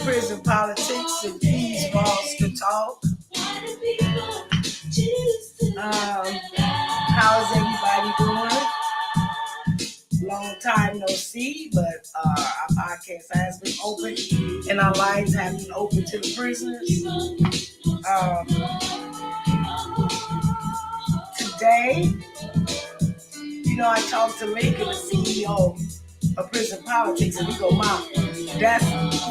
prison politics and peas balls to talk. How's everybody doing? Long time no see, but our podcast has been open and our lines have been open to the prisoners. Today, I talked to Lincoln, the CEO of Prison Politics, and he go, "Mom, that's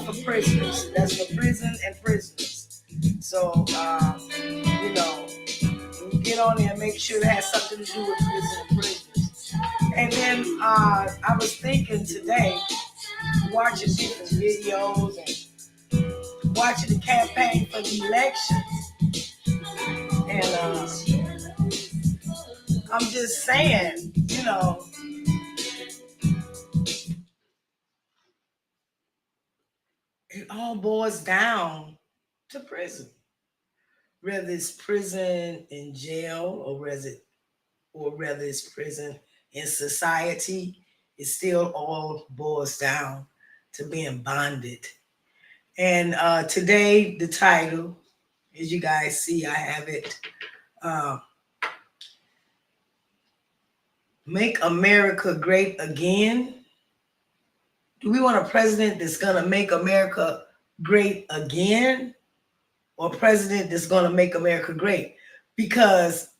for prisoners. That's for prison and prisoners." So, we get on there and make sure it has something to do with prison and prisoners. And then I was thinking today, watching different videos and watching the campaign for the elections, and I'm just saying, it all boils down to prison. Whether it's prison in jail or whether it's prison in society, it still all boils down to being bonded. And today, the title, as you guys see, I have it, uh, Make America Great Again. Do we want a president that's going to make America great again, or a president that's going to make America great? Because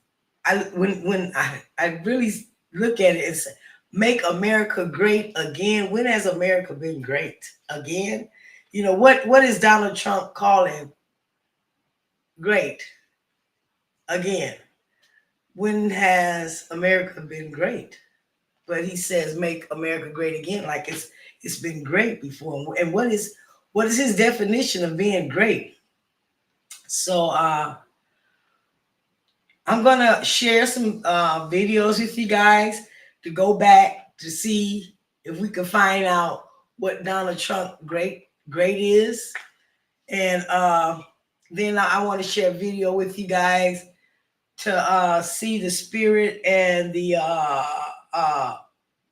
when I really look at it, it's make America great again. When has America been great again? What is Donald Trump calling great again? When has America been great? But he says make America great again, like it's been great before. And what is his definition of being great? So I'm gonna share some videos with you guys to go back to see if we can find out what Donald Trump great is. And then I want to share a video with you guys to see the spirit and the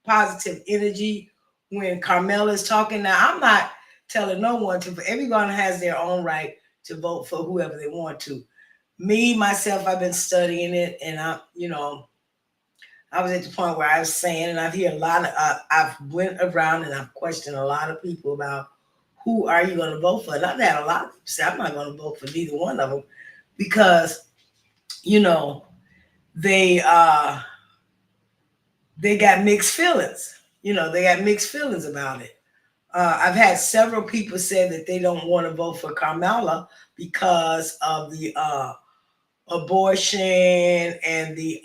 positive energy when Carmela is talking. Now, I'm not telling no one to, but everyone has their own right to vote for whoever they want to. Me, myself, I've been studying it, and I was at the point where I was saying, and I've heard a lot of, I've went around and I've questioned a lot of people about who are you going to vote for. And I've had a lot of people say, I'm not going to vote for neither one of them because, they got mixed feelings. They got mixed feelings about it. I've had several people say that they don't want to vote for Carmela because of the abortion and the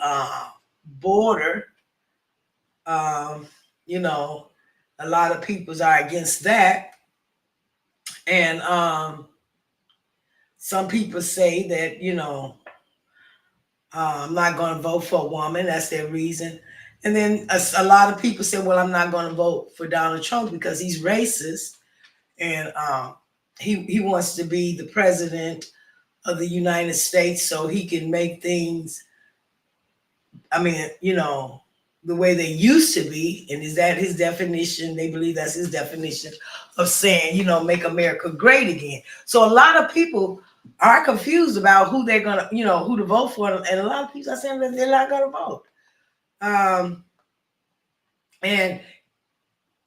border. A lot of people are against that. And some people say that, I'm not going to vote for a woman. That's their reason. And then a lot of people say, well, I'm not going to vote for Donald Trump because he's racist. And he wants to be the president of the United States so he can make things, the way they used to be. And is that his definition? They believe that's his definition of saying, make America great again. So a lot of people are confused about who they're going to, who to vote for. And a lot of people are saying that they're not going to vote. And,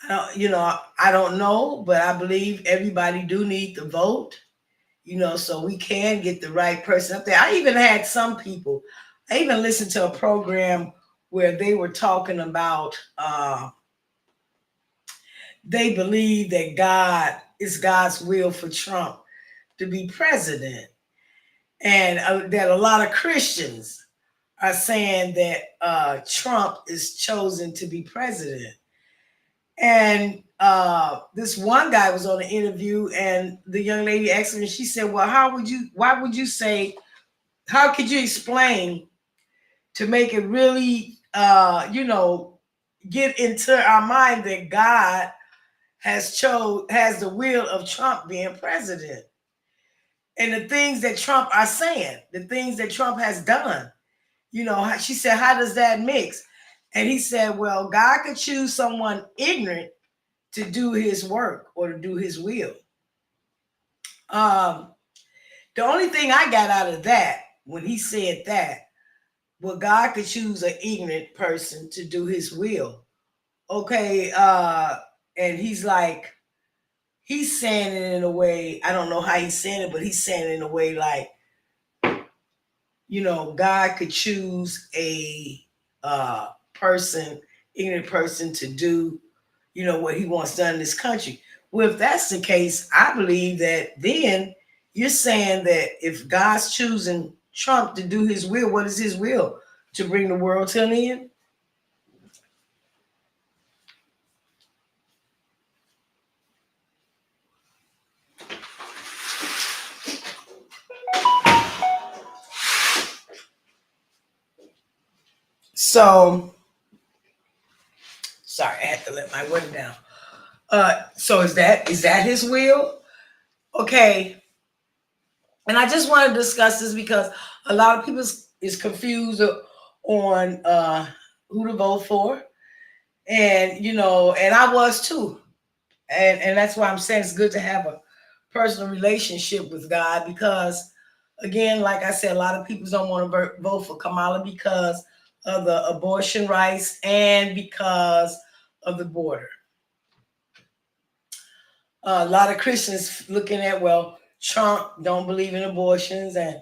I don't know, but I believe everybody do need to vote, so we can get the right person up there. I even had some people, I even listened to a program where they were talking about they believe that it's God's will for Trump to be president. And that a lot of Christians are saying that Trump is chosen to be president. And this one guy was on an interview, and the young lady asked him, and she said, well, how could you explain to make it really, get into our mind that God has the will of Trump being president? And the things that Trump are saying, the things that Trump has done, she said, how does that mix? And he said, well, God could choose someone ignorant to do his work or to do his will. Um, the only thing I got out of that when he said that, well, God could choose an ignorant person to do his will. Okay, and he's like, he's saying it in a way, I don't know how he's saying it, but he's saying it in a way like, God could choose a person, ignorant person to do, what he wants done in this country. Well, if that's the case, I believe that then you're saying that if God's choosing Trump to do his will, what is his will? To bring the world to an end? So, sorry, I had to let my water down. So is that his will? Okay, and I just want to discuss this because a lot of people is confused on who to vote for, and and I was too, and that's why I'm saying it's good to have a personal relationship with God because, again, like I said, a lot of people don't want to vote for Kamala because of the abortion rights and because of the border. A lot of Christians looking at, well, Trump don't believe in abortions, and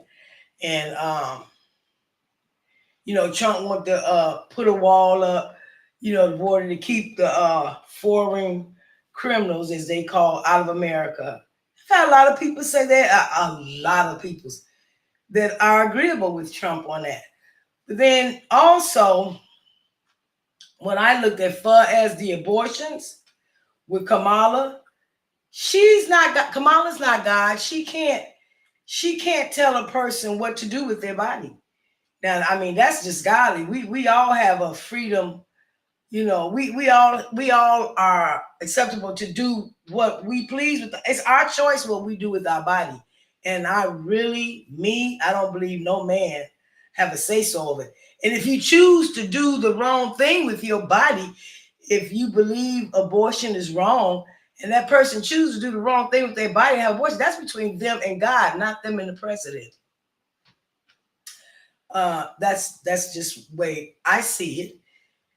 Trump want to put a wall up, the border to keep the foreign criminals, as they call, out of America. I've had a lot of people say that, a lot of people that are agreeable with Trump on that. But then also, when I looked at far as the abortions with Kamala, Kamala's not God. She can't tell a person what to do with their body. Now, I mean, that's just godly. We all have a freedom. We all are acceptable to do what we please with. It's our choice what we do with our body. And I don't believe no man have a say so of it. And if you choose to do the wrong thing with your body, if you believe abortion is wrong, and that person chooses to do the wrong thing with their body and have abortion, that's between them and God, not them and the president. That's just the way I see it,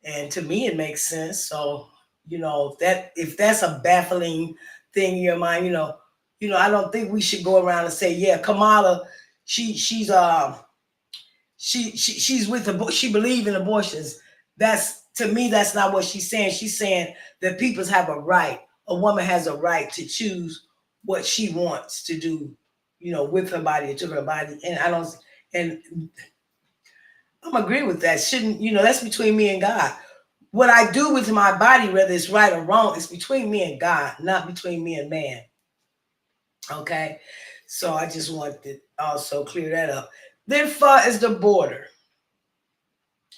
and to me it makes sense. So if that's a baffling thing in your mind, I don't think we should go around and say, yeah, Kamala, she's with the she believe in abortions. That's, to me, that's not what she's saying. She's saying that people have a right. A woman has a right to choose what she wants to do, with her body or to her body. And I don't. And I'm agree with that. Shouldn't that's between me and God. What I do with my body, whether it's right or wrong, is between me and God, not between me and man. Okay, so I just wanted to also clear that up. Then, far as the border,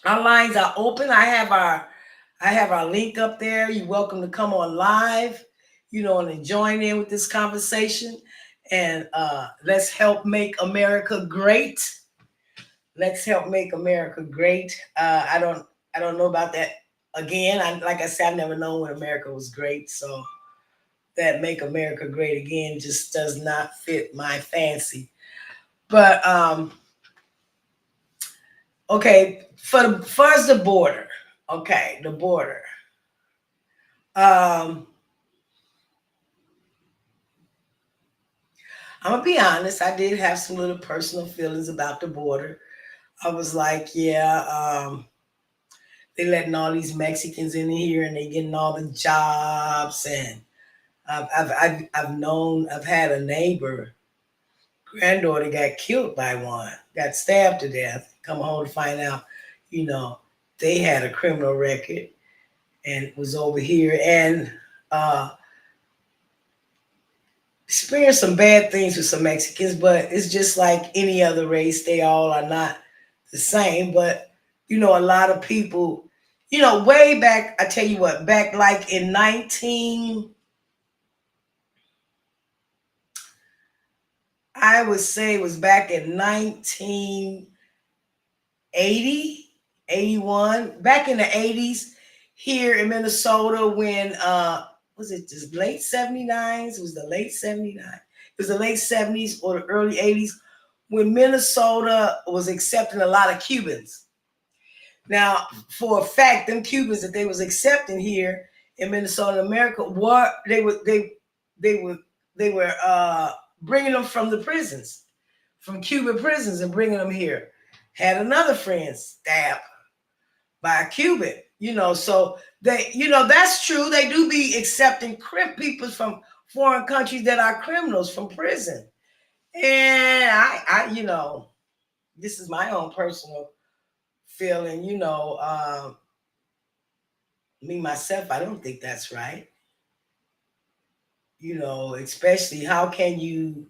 our lines are open. I have our link up there. You're welcome to come on live, and join in with this conversation. And let's help make America great. Let's help make America great. I don't know about that. Again, like I said, I've never known when America was great. So that make America great again just does not fit my fancy. But okay, first the border. Okay, the border. Um, I'm gonna be honest. I did have some little personal feelings about the border. I was like, yeah, they letting all these Mexicans in here and they getting all the jobs. And I've had a neighbor granddaughter got killed by one, got stabbed to death. Come home to find out, you know, they had a criminal record and was over here and uh, experienced some bad things with some Mexicans. But it's just like any other race; they all are not the same. But a lot of people, way back. I tell you what, back like in I would say it was back in 1980, 81, back in the 80s here in Minnesota when was it just late 79s? It was the late 79. was the late 70s or the early 80s when Minnesota was accepting a lot of Cubans. Now, for a fact, them Cubans that they was accepting here in Minnesota, America, they were bringing them from the prisons, from Cuban prisons, and bringing them here. Had another friend stabbed by a Cuban, so they, that's true. They do be accepting people from foreign countries that are criminals from prison. And I this is my own personal feeling, me myself, I don't think that's right. Especially how can you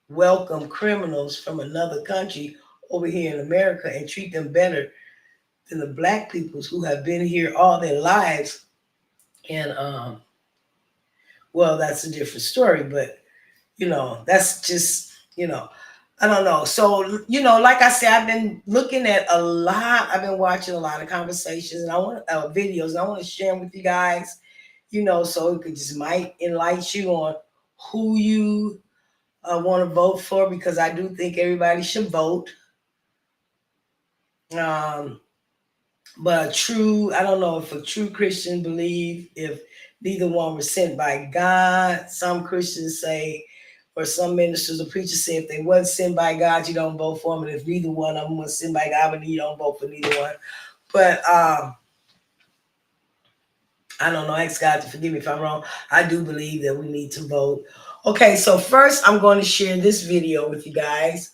welcome criminals from another country over here in America and treat them better than the black peoples who have been here all their lives? And well, that's a different story, but that's just, I don't know. So, like I said, I've been looking at a lot. I've been watching a lot of conversations and I want videos, and I want to share them with you guys, so it could just might enlighten you on who you want to vote for, because I do think everybody should vote. But I don't know if a true Christian believe if neither one was sent by God. Some Christians say, or some ministers or preachers say, if they wasn't sent by God, you don't vote for them. And if neither one of them was sent by God, but you don't vote for neither one. But I don't know. Ask God to forgive me if I'm wrong. I do believe that we need to vote. Okay, so first I'm going to share this video with you guys.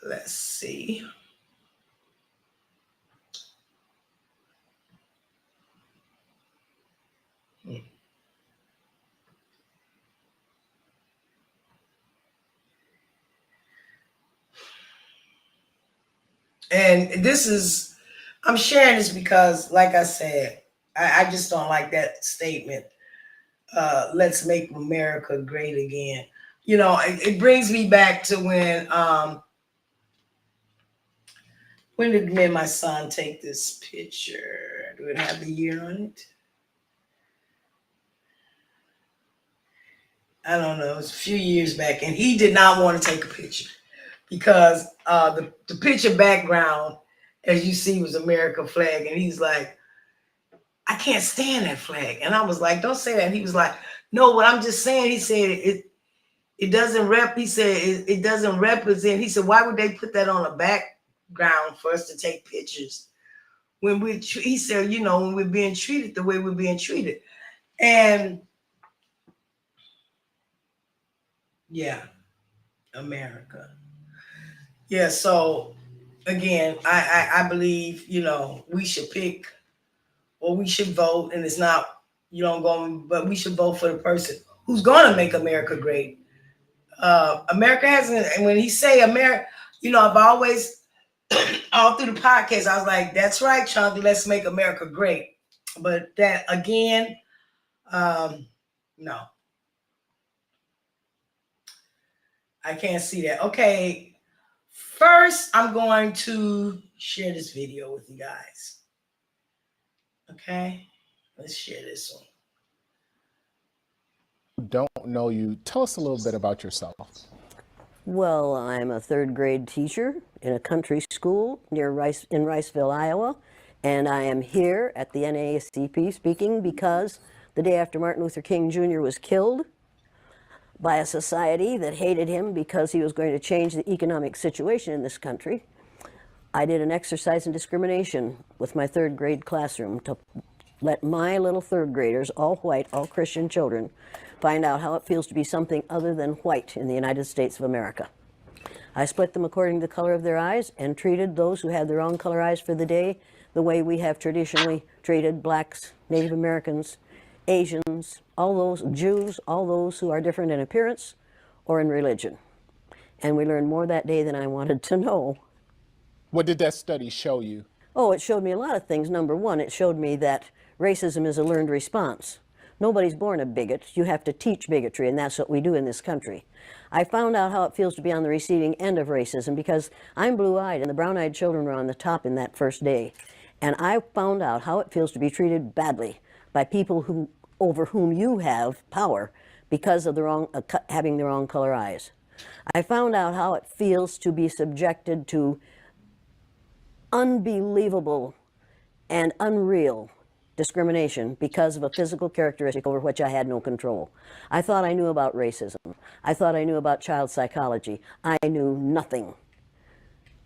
Let's see. And I'm sharing this because, like I said, I just don't like that statement. Let's make America great again. It brings me back to when did me and my son take this picture? Do it have the year on it? I don't know. It was a few years back, and he did not want to take a picture because the picture background, as you see, was American flag, and he's like, I can't stand that flag. And I was like, don't say that. And he was like, no, what I'm just saying, he said, it doesn't he said, it doesn't represent. He said, why would they put that on a background for us to take pictures when he said, when we're being treated the way we're being treated? And yeah, America. Yeah, so again, I believe, we should pick, or we should vote, and it's not, but we should vote for the person who's going to make America great. America hasn't, and when he say America, I've always, all through the podcast, I was like, that's right, Chunky, let's make America great. But that, again, no. I can't see that. Okay, first, I'm going to share this video with you guys. Okay, let's share this one. Don't know you. Tell us a little bit about yourself. Well, I'm a third grade teacher in a country school in Riceville, Iowa, and I am here at the NAACP speaking because the day after Martin Luther King Jr. was killed by a society that hated him because he was going to change the economic situation in this country, I did an exercise in discrimination with my third grade classroom to let my little third graders, all white, all Christian children, find out how it feels to be something other than white in the United States of America. I split them according to the color of their eyes and treated those who had their own color eyes for the day the way we have traditionally treated blacks, Native Americans, Asians, all those Jews, all those who are different in appearance or in religion. And we learned more that day than I wanted to know. What did that study show you? Oh, it showed me a lot of things. Number one, it showed me that racism is a learned response. Nobody's born a bigot. You have to teach bigotry, and that's what we do in this country. I found out how it feels to be on the receiving end of racism because I'm blue-eyed, and the brown-eyed children were on the top in that first day. And I found out how it feels to be treated badly by people who, over whom you have power because of the wrong, having the wrong color eyes. I found out how it feels to be subjected to unbelievable and unreal discrimination because of a physical characteristic over which I had no control. I thought I knew about racism. I thought I knew about child psychology. I knew nothing.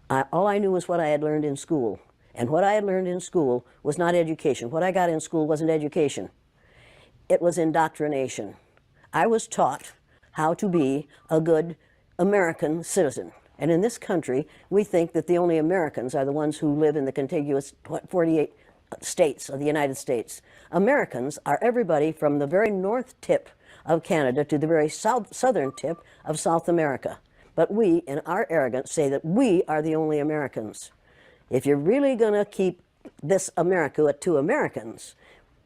All I knew was what I had learned in school. And what I had learned in school was not education. What I got in school wasn't education. It was indoctrination. I was taught how to be a good American citizen. And in this country, we think that the only Americans are the ones who live in the contiguous 48 states of the United States. Americans are everybody from the very north tip of Canada to the very southern tip of South America. But we, in our arrogance, say that we are the only Americans. If you're really going to keep this America to Americans,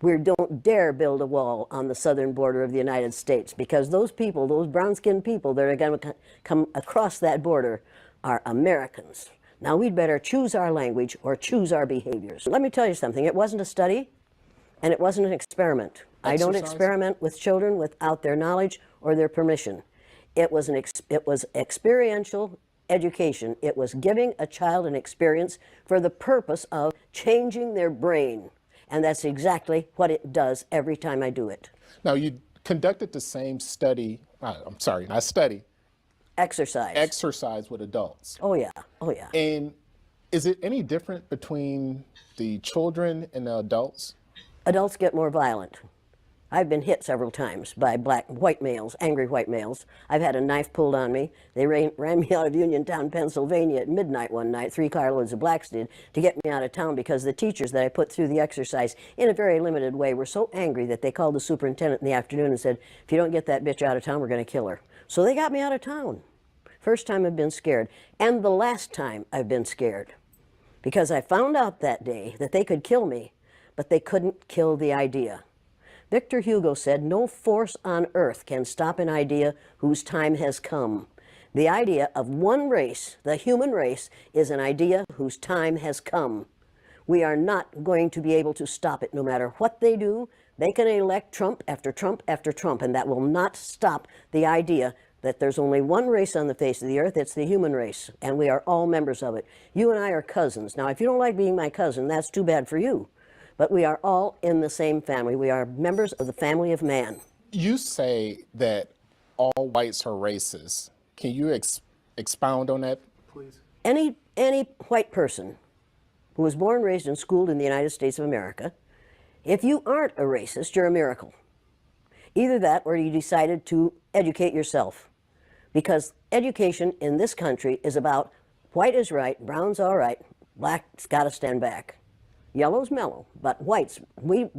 we don't dare build a wall on the southern border of the United States, because those people, those brown-skinned people that are going to come across that border are Americans. Now we'd better choose our language or choose our behaviors. Let me tell you something. It wasn't a study and it wasn't an experiment. I don't experiment with children without their knowledge or their permission. It was experiential education. It was giving a child an experience for the purpose of changing their brain. And that's exactly what it does every time I do it. Now, you conducted the same study, I'm sorry, not study, exercise with adults. Oh, yeah. Oh, yeah. And is it any different between the children and the adults? Adults get more violent. I've been hit several times by white males, angry white males. I've had a knife pulled on me. They ran me out of Uniontown, Pennsylvania at midnight one night, 3 carloads of blacks did, to get me out of town because the teachers that I put through the exercise in a very limited way were so angry that they called the superintendent in the afternoon and said, if you don't get that bitch out of town, we're going to kill her. So they got me out of town. First time I've been scared. And the last time I've been scared. Because I found out that day that they could kill me, but they couldn't kill the idea. Victor Hugo said, no force on earth can stop an idea whose time has come. The idea of one race, the human race, is an idea whose time has come. We are not going to be able to stop it no matter what they do. They can elect Trump after Trump after Trump, and that will not stop the idea that there's only one race on the face of the earth. It's the human race, and we are all members of it. You and I are cousins. Now, if you don't like being my cousin, that's too bad for you. But we are all in the same family. We are members of the family of man. You say that all whites are racist. Can you expound on that, please? Any white person who was born, raised, and schooled in the United States of America, if you aren't a racist, you're a miracle. Either that or you decided to educate yourself. Because education in this country is about white is right, brown's all right, black's got to stand back. Yellow's mellow, but whites, we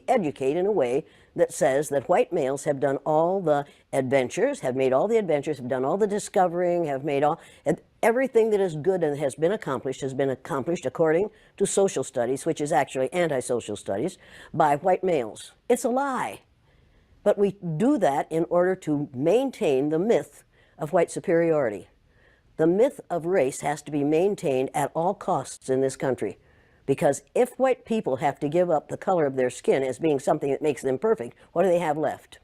educate in a way that says that white males have done all the adventures, have made all the adventures, have done all the discovering, have made all, everything that is good and has been accomplished according to social studies, which is actually anti-social studies, by white males. It's a lie. But we do that in order to maintain the myth of white superiority. The myth of race has to be maintained at all costs in this country. Because if white people have to give up the color of their skin as being something that makes them perfect, what do they have left?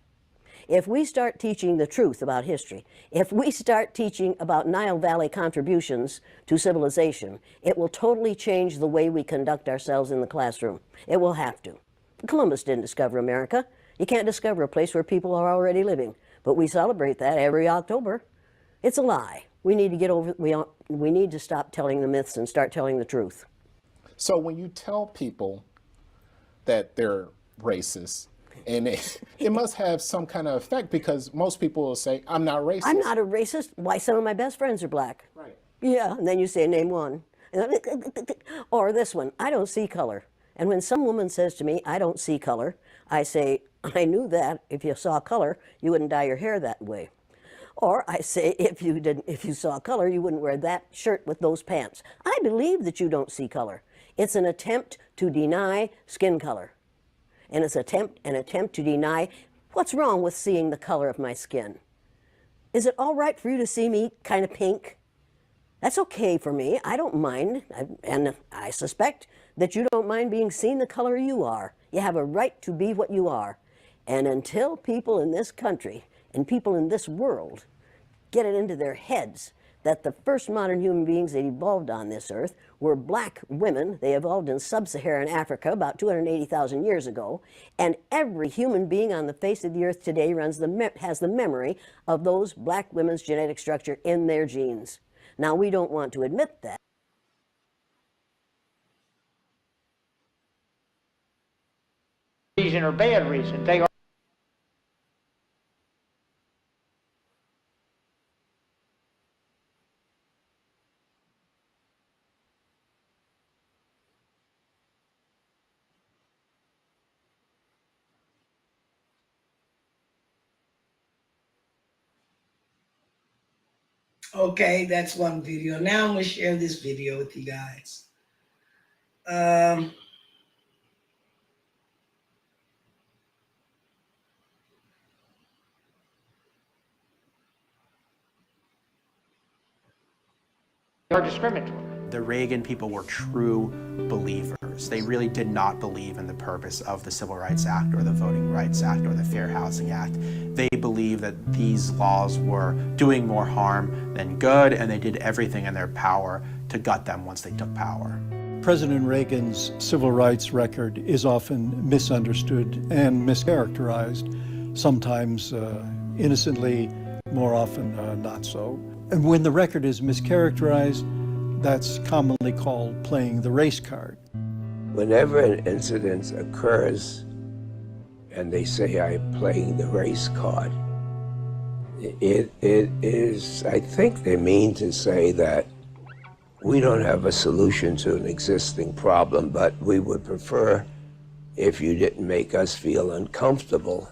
If we start teaching the truth about history, if we start teaching about Nile Valley contributions to civilization, it will totally change the way we conduct ourselves in the classroom. It will have to. Columbus didn't discover America. You can't discover a place where people are already living. But we celebrate that every October. It's a lie. We need to get over, we need to stop telling the myths and start telling the truth. So when you tell people that they're racist, and it must have some kind of effect, because most people will say, I'm not racist. I'm not a racist. Why, some of my best friends are black. Right. Yeah, and then you say, name one. Or this one, I don't see color. And when some woman says to me, I don't see color, I say, I knew that. If you saw color, you wouldn't dye your hair that way. Or I say, if you saw color, you wouldn't wear that shirt with those pants. I believe that you don't see color. It's an attempt to deny skin color. And it's an attempt to deny what's wrong with seeing the color of my skin. Is it all right for you to see me kind of pink? That's okay for me. I don't mind. And I suspect that you don't mind being seen the color you are. You have a right to be what you are. And until people in this country and people in this world get it into their heads that the first modern human beings that evolved on this earth were black women. They evolved in sub-Saharan Africa about 280,000 years ago, and every human being on the face of the earth today has the memory of those black women's genetic structure in their genes. Now, we don't want to admit that. Reason or bad reason, they are. Okay, that's one video. Now I'm gonna share this video with you guys. Are discriminatory. The Reagan people were true believers. They really did not believe in the purpose of the Civil Rights Act or the Voting Rights Act or the Fair Housing Act. They believed that these laws were doing more harm than good, and they did everything in their power to gut them once they took power. President Reagan's civil rights record is often misunderstood and mischaracterized, sometimes innocently, more often not so. And when the record is mischaracterized, that's commonly called playing the race card. Whenever an incident occurs and they say I'm playing the race card, it is, I think they mean to say that we don't have a solution to an existing problem, but we would prefer if you didn't make us feel uncomfortable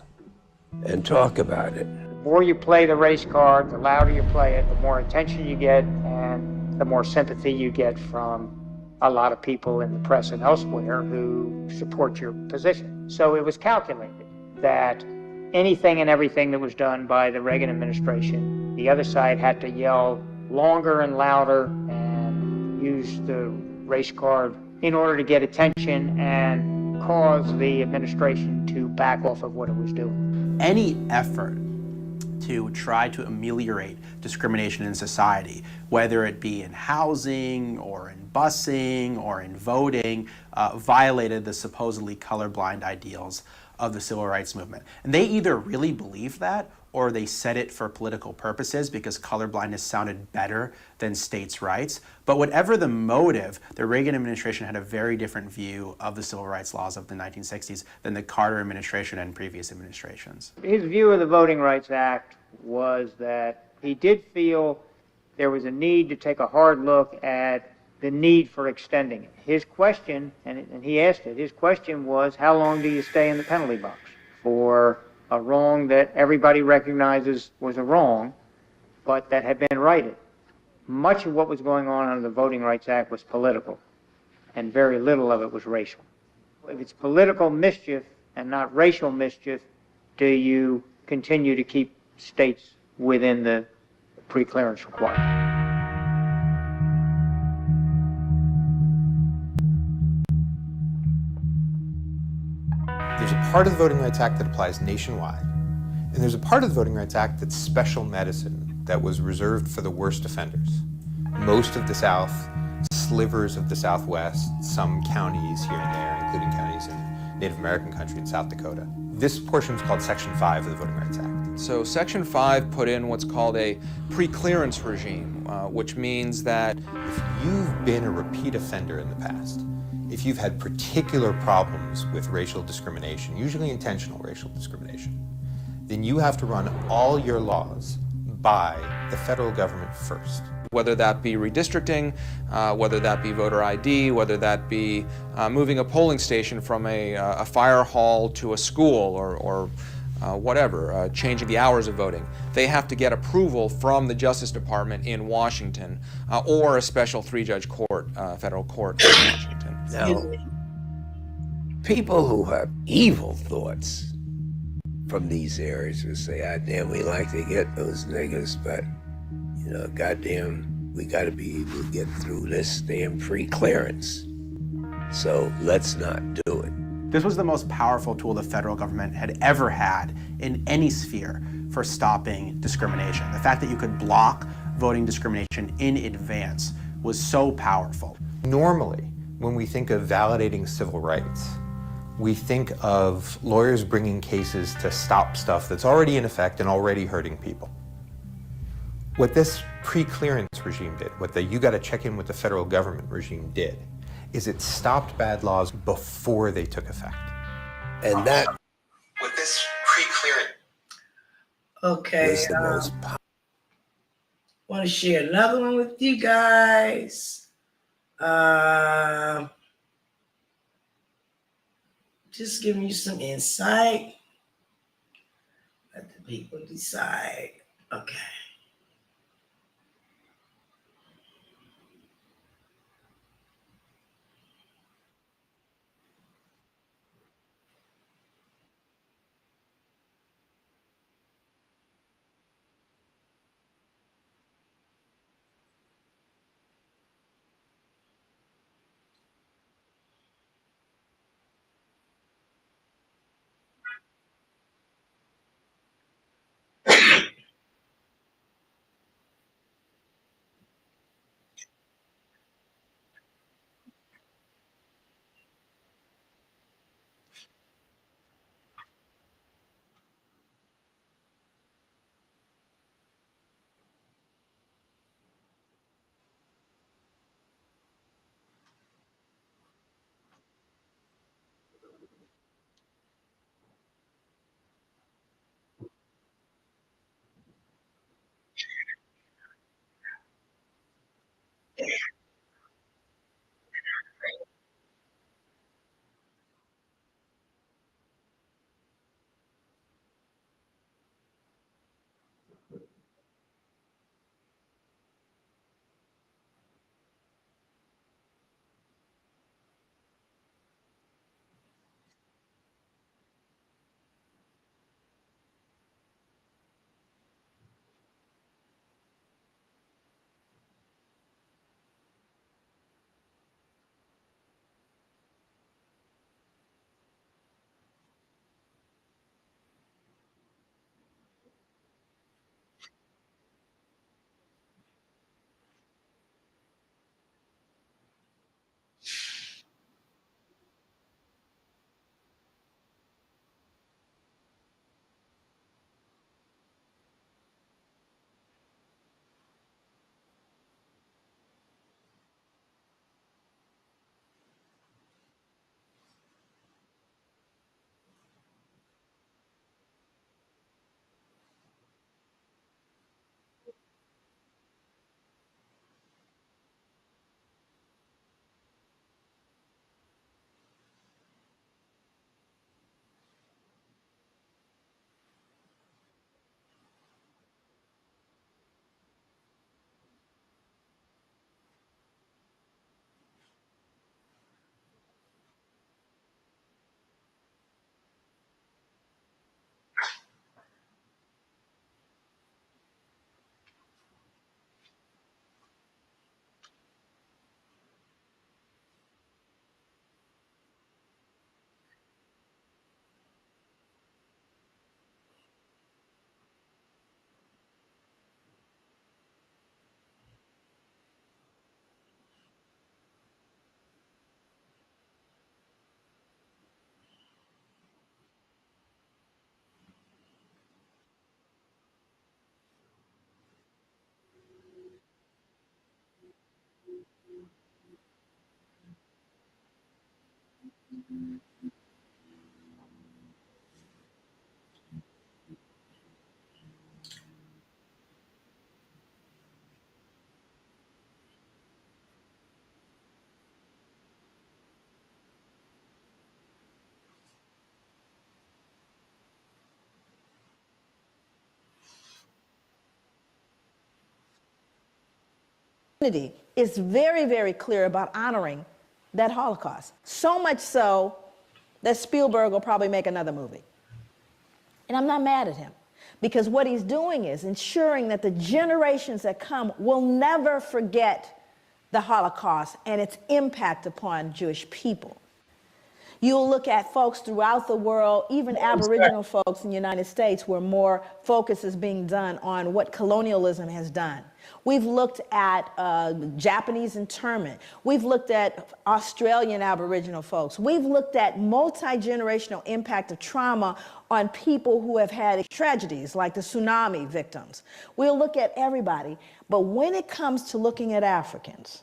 and talk about it. The more you play the race card, the louder you play it, the more attention you get, and the more sympathy you get from a lot of people in the press and elsewhere who support your position. So it was calculated that anything and everything that was done by the Reagan administration, the other side had to yell longer and louder and use the race card in order to get attention and cause the administration to back off of what it was doing. Any effort to try to ameliorate discrimination in society, whether it be in housing or in busing or in voting, violated the supposedly colorblind ideals of the civil rights movement. And they either really believed that or they said it for political purposes because colorblindness sounded better than states' rights. But whatever the motive, the Reagan administration had a very different view of the civil rights laws of the 1960s than the Carter administration and previous administrations. His view of the Voting Rights Act was that he did feel there was a need to take a hard look at the need for extending it. His question, and he asked it, his question was, how long do you stay in the penalty box for a wrong that everybody recognizes was a wrong, but that had been righted? Much of what was going on under the Voting Rights Act was political, and very little of it was racial. If it's political mischief and not racial mischief, do you continue to keep states within the pre-clearance requirement? There's a part of the Voting Rights Act that applies nationwide, and there's a part of the Voting Rights Act that's special medicine that was reserved for the worst offenders. Most of the South, slivers of the Southwest, some counties here and there, including counties in Native American country in South Dakota. This portion is called Section 5 of the Voting Rights Act. So Section 5 put in what's called a pre-clearance regime, which means that if you've been a repeat offender in the past, if you've had particular problems with racial discrimination, usually intentional racial discrimination, then you have to run all your laws by the federal government first. Whether that be redistricting, whether that be voter ID, whether that be moving a polling station from a fire hall to a school or whatever, changing the hours of voting. They have to get approval from the Justice Department in Washington or a special three-judge court, federal court in Washington. Now, people who have evil thoughts from these areas will say, ah, damn, we like to get those niggas, but, you know, goddamn, we got to be able to get through this damn free clearance. So let's not do it. This was the most powerful tool the federal government had ever had in any sphere for stopping discrimination. The fact that you could block voting discrimination in advance was so powerful. Normally, when we think of validating civil rights, we think of lawyers bringing cases to stop stuff that's already in effect and already hurting people. What this pre-clearance regime did, what the you gotta check in with the federal government regime did, is it stopped bad laws before they took effect. And that With this pre-clearance. Okay. was the most Want to share another one with you guys. Just giving you some insight. Let the people decide. Okay. Is very, very clear about honoring that Holocaust. So much so that Spielberg will probably make another movie. And I'm not mad at him, because what he's doing is ensuring that the generations that come will never forget the Holocaust and its impact upon Jewish people. You'll look at folks throughout the world, even Aboriginal folks in the United States, where more focus is being done on what colonialism has done. We've looked at Japanese internment. We've looked at Australian Aboriginal folks. We've looked at multi-generational impact of trauma on people who have had tragedies like the tsunami victims. We'll look at everybody. But when it comes to looking at Africans,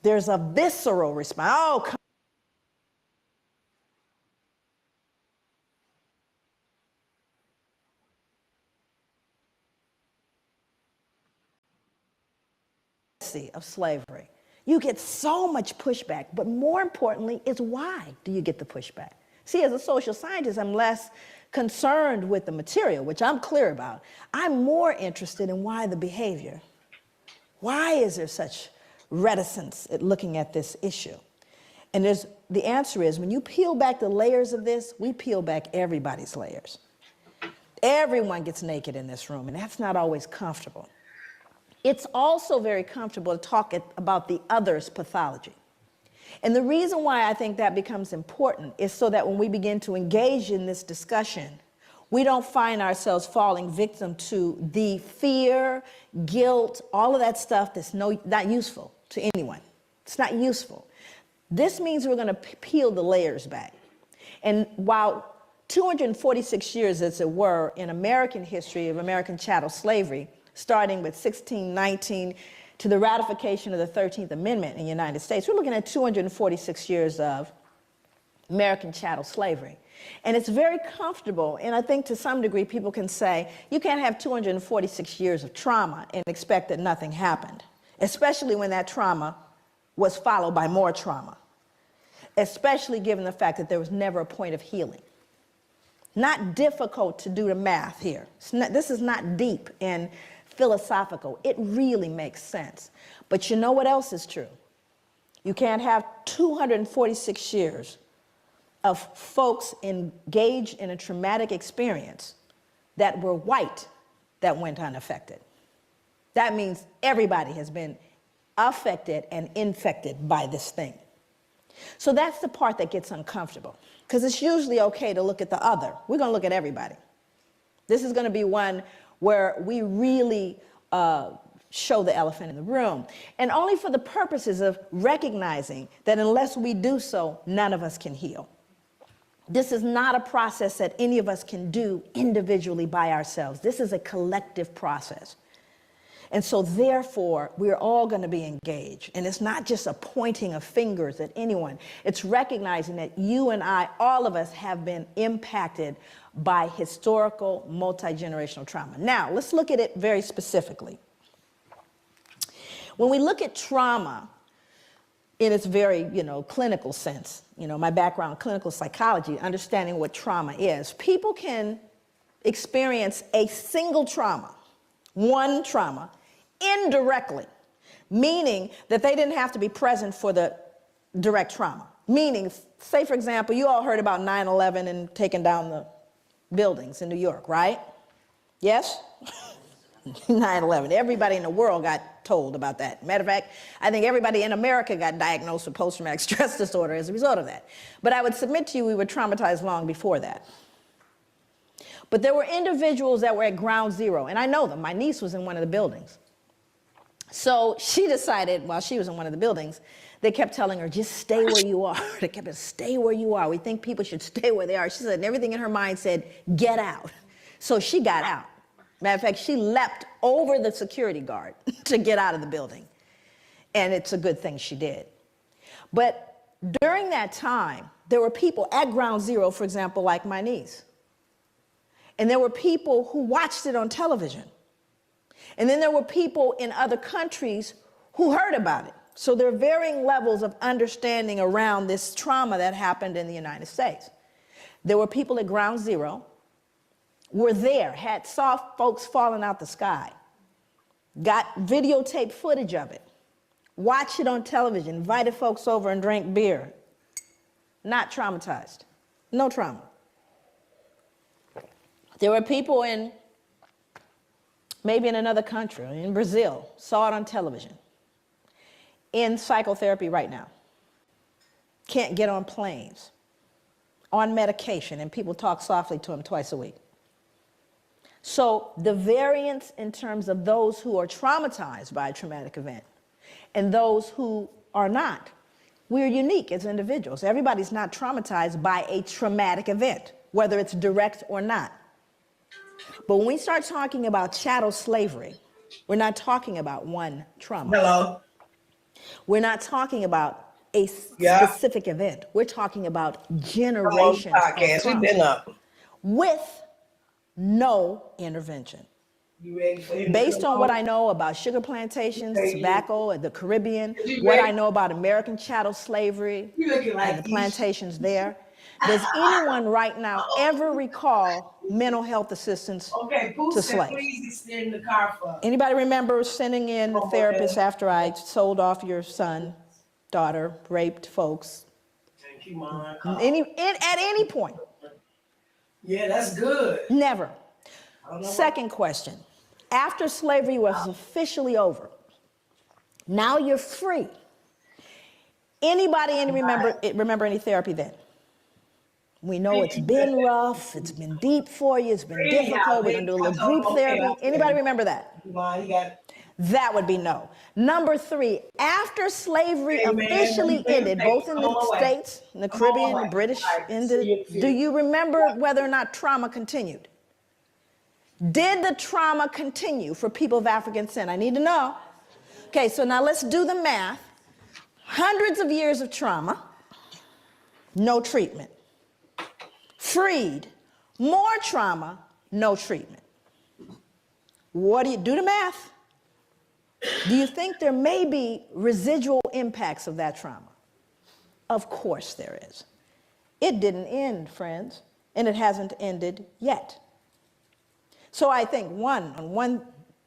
there's a visceral response. Oh, come of slavery. You get so much pushback, but more importantly is why do you get the pushback? See, as a social scientist, I'm less concerned with the material, which I'm clear about. I'm more interested in why the behavior. Why is there such reticence at looking at this issue? And the answer is, when you peel back the layers of this, we peel back everybody's layers. Everyone gets naked in this room, and that's not always comfortable. It's also very comfortable to talk about the other's pathology. And the reason why I think that becomes important is so that when we begin to engage in this discussion, we don't find ourselves falling victim to the fear, guilt, all of that stuff that's not useful to anyone. It's not useful. This means we're going to peel the layers back. And while 246 years, as it were, in American history of American chattel slavery, starting with 1619 to the ratification of the 13th Amendment in the United States, we're looking at 246 years of American chattel slavery. And it's very comfortable, and I think to some degree people can say, you can't have 246 years of trauma and expect that nothing happened, especially when that trauma was followed by more trauma, especially given the fact that there was never a point of healing. Not difficult to do the math here. This is not deep and philosophical. It really makes sense. But you know what else is true? You can't have 246 years of folks engaged in a traumatic experience that were white that went unaffected. That means everybody has been affected and infected by this thing. So that's the part that gets uncomfortable, because it's usually okay to look at the other. We're going to look at everybody. This is going to be one where we really show the elephant in the room, and only for the purposes of recognizing that unless we do so, none of us can heal. This is not a process that any of us can do individually by ourselves. This is a collective process. And so therefore, we're all going to be engaged. And it's not just a pointing of fingers at anyone. It's recognizing that you and I, all of us, have been impacted by historical multi-generational trauma. Now, let's look at it very specifically. When we look at trauma in its very, clinical sense, my background, clinical psychology, understanding what trauma is, people can experience a single trauma, one trauma, indirectly, meaning that they didn't have to be present for the direct trauma. Meaning, say for example, you all heard about 9/11 and taking down the buildings in New York, right? Yes? 9/11. Everybody in the world got told about that. Matter of fact, I think everybody in America got diagnosed with post-traumatic stress disorder as a result of that. But I would submit to you we were traumatized long before that. But there were individuals that were at ground zero, and I know them. My niece was in one of the buildings. So she decided, while she was in one of the buildings, they kept telling her, just stay where you are. They kept saying, stay where you are. We think people should stay where they are. She said, and everything in her mind said, get out. So she got out. Matter of fact, she leapt over the security guard to get out of the building. And it's a good thing she did. But during that time, there were people at ground zero, for example, like my niece. And there were people who watched it on television. And then there were people in other countries who heard about it. So there are varying levels of understanding around this trauma that happened in the United States. There were people at ground zero, were there, saw folks falling out the sky, got videotape footage of it, watched it on television, invited folks over and drank beer. Not traumatized. No trauma. There were people maybe in another country, in Brazil, saw it on television. in psychotherapy right now. Can't get on planes, on medication, and people talk softly to him twice a week. So the variance in terms of those who are traumatized by a traumatic event and those who are not, we're unique as individuals. Everybody's not traumatized by a traumatic event, whether it's direct or not. But when we start talking about chattel slavery, we're not talking about one trauma. Hello. We're not talking about a specific event. We're talking about generations of Podcast. We've trauma been up. with no intervention. You ready for him? Based on what I know about sugar plantations, tobacco, and the Caribbean, what I know about American chattel slavery and the plantations there, does anyone right now ever recall mental health assistance Okay, Pooh to said slaves? please extend the car for. Anybody remember sending in a therapist after I sold off your son, daughter, raped folks? Thank you, Mom. At any point? Yeah, that's good. Never. Second question. After slavery was officially over, now you're free. Anybody remember any therapy then? We know it's been rough, it's been deep for you, it's been difficult. We're gonna do a little group therapy. Anybody remember that? That would be no. Number 3, after slavery officially ended, both in the States, in the Caribbean, the British ended, do you remember whether or not trauma continued? Did the trauma continue for people of African descent? I need to know. Okay, so now let's do the math. Hundreds of years of trauma, no treatment. Freed, more trauma, no treatment. What do you do the math? Do you think there may be residual impacts of that trauma? Of course there is. It didn't end, friends, and it hasn't ended yet. So I think on one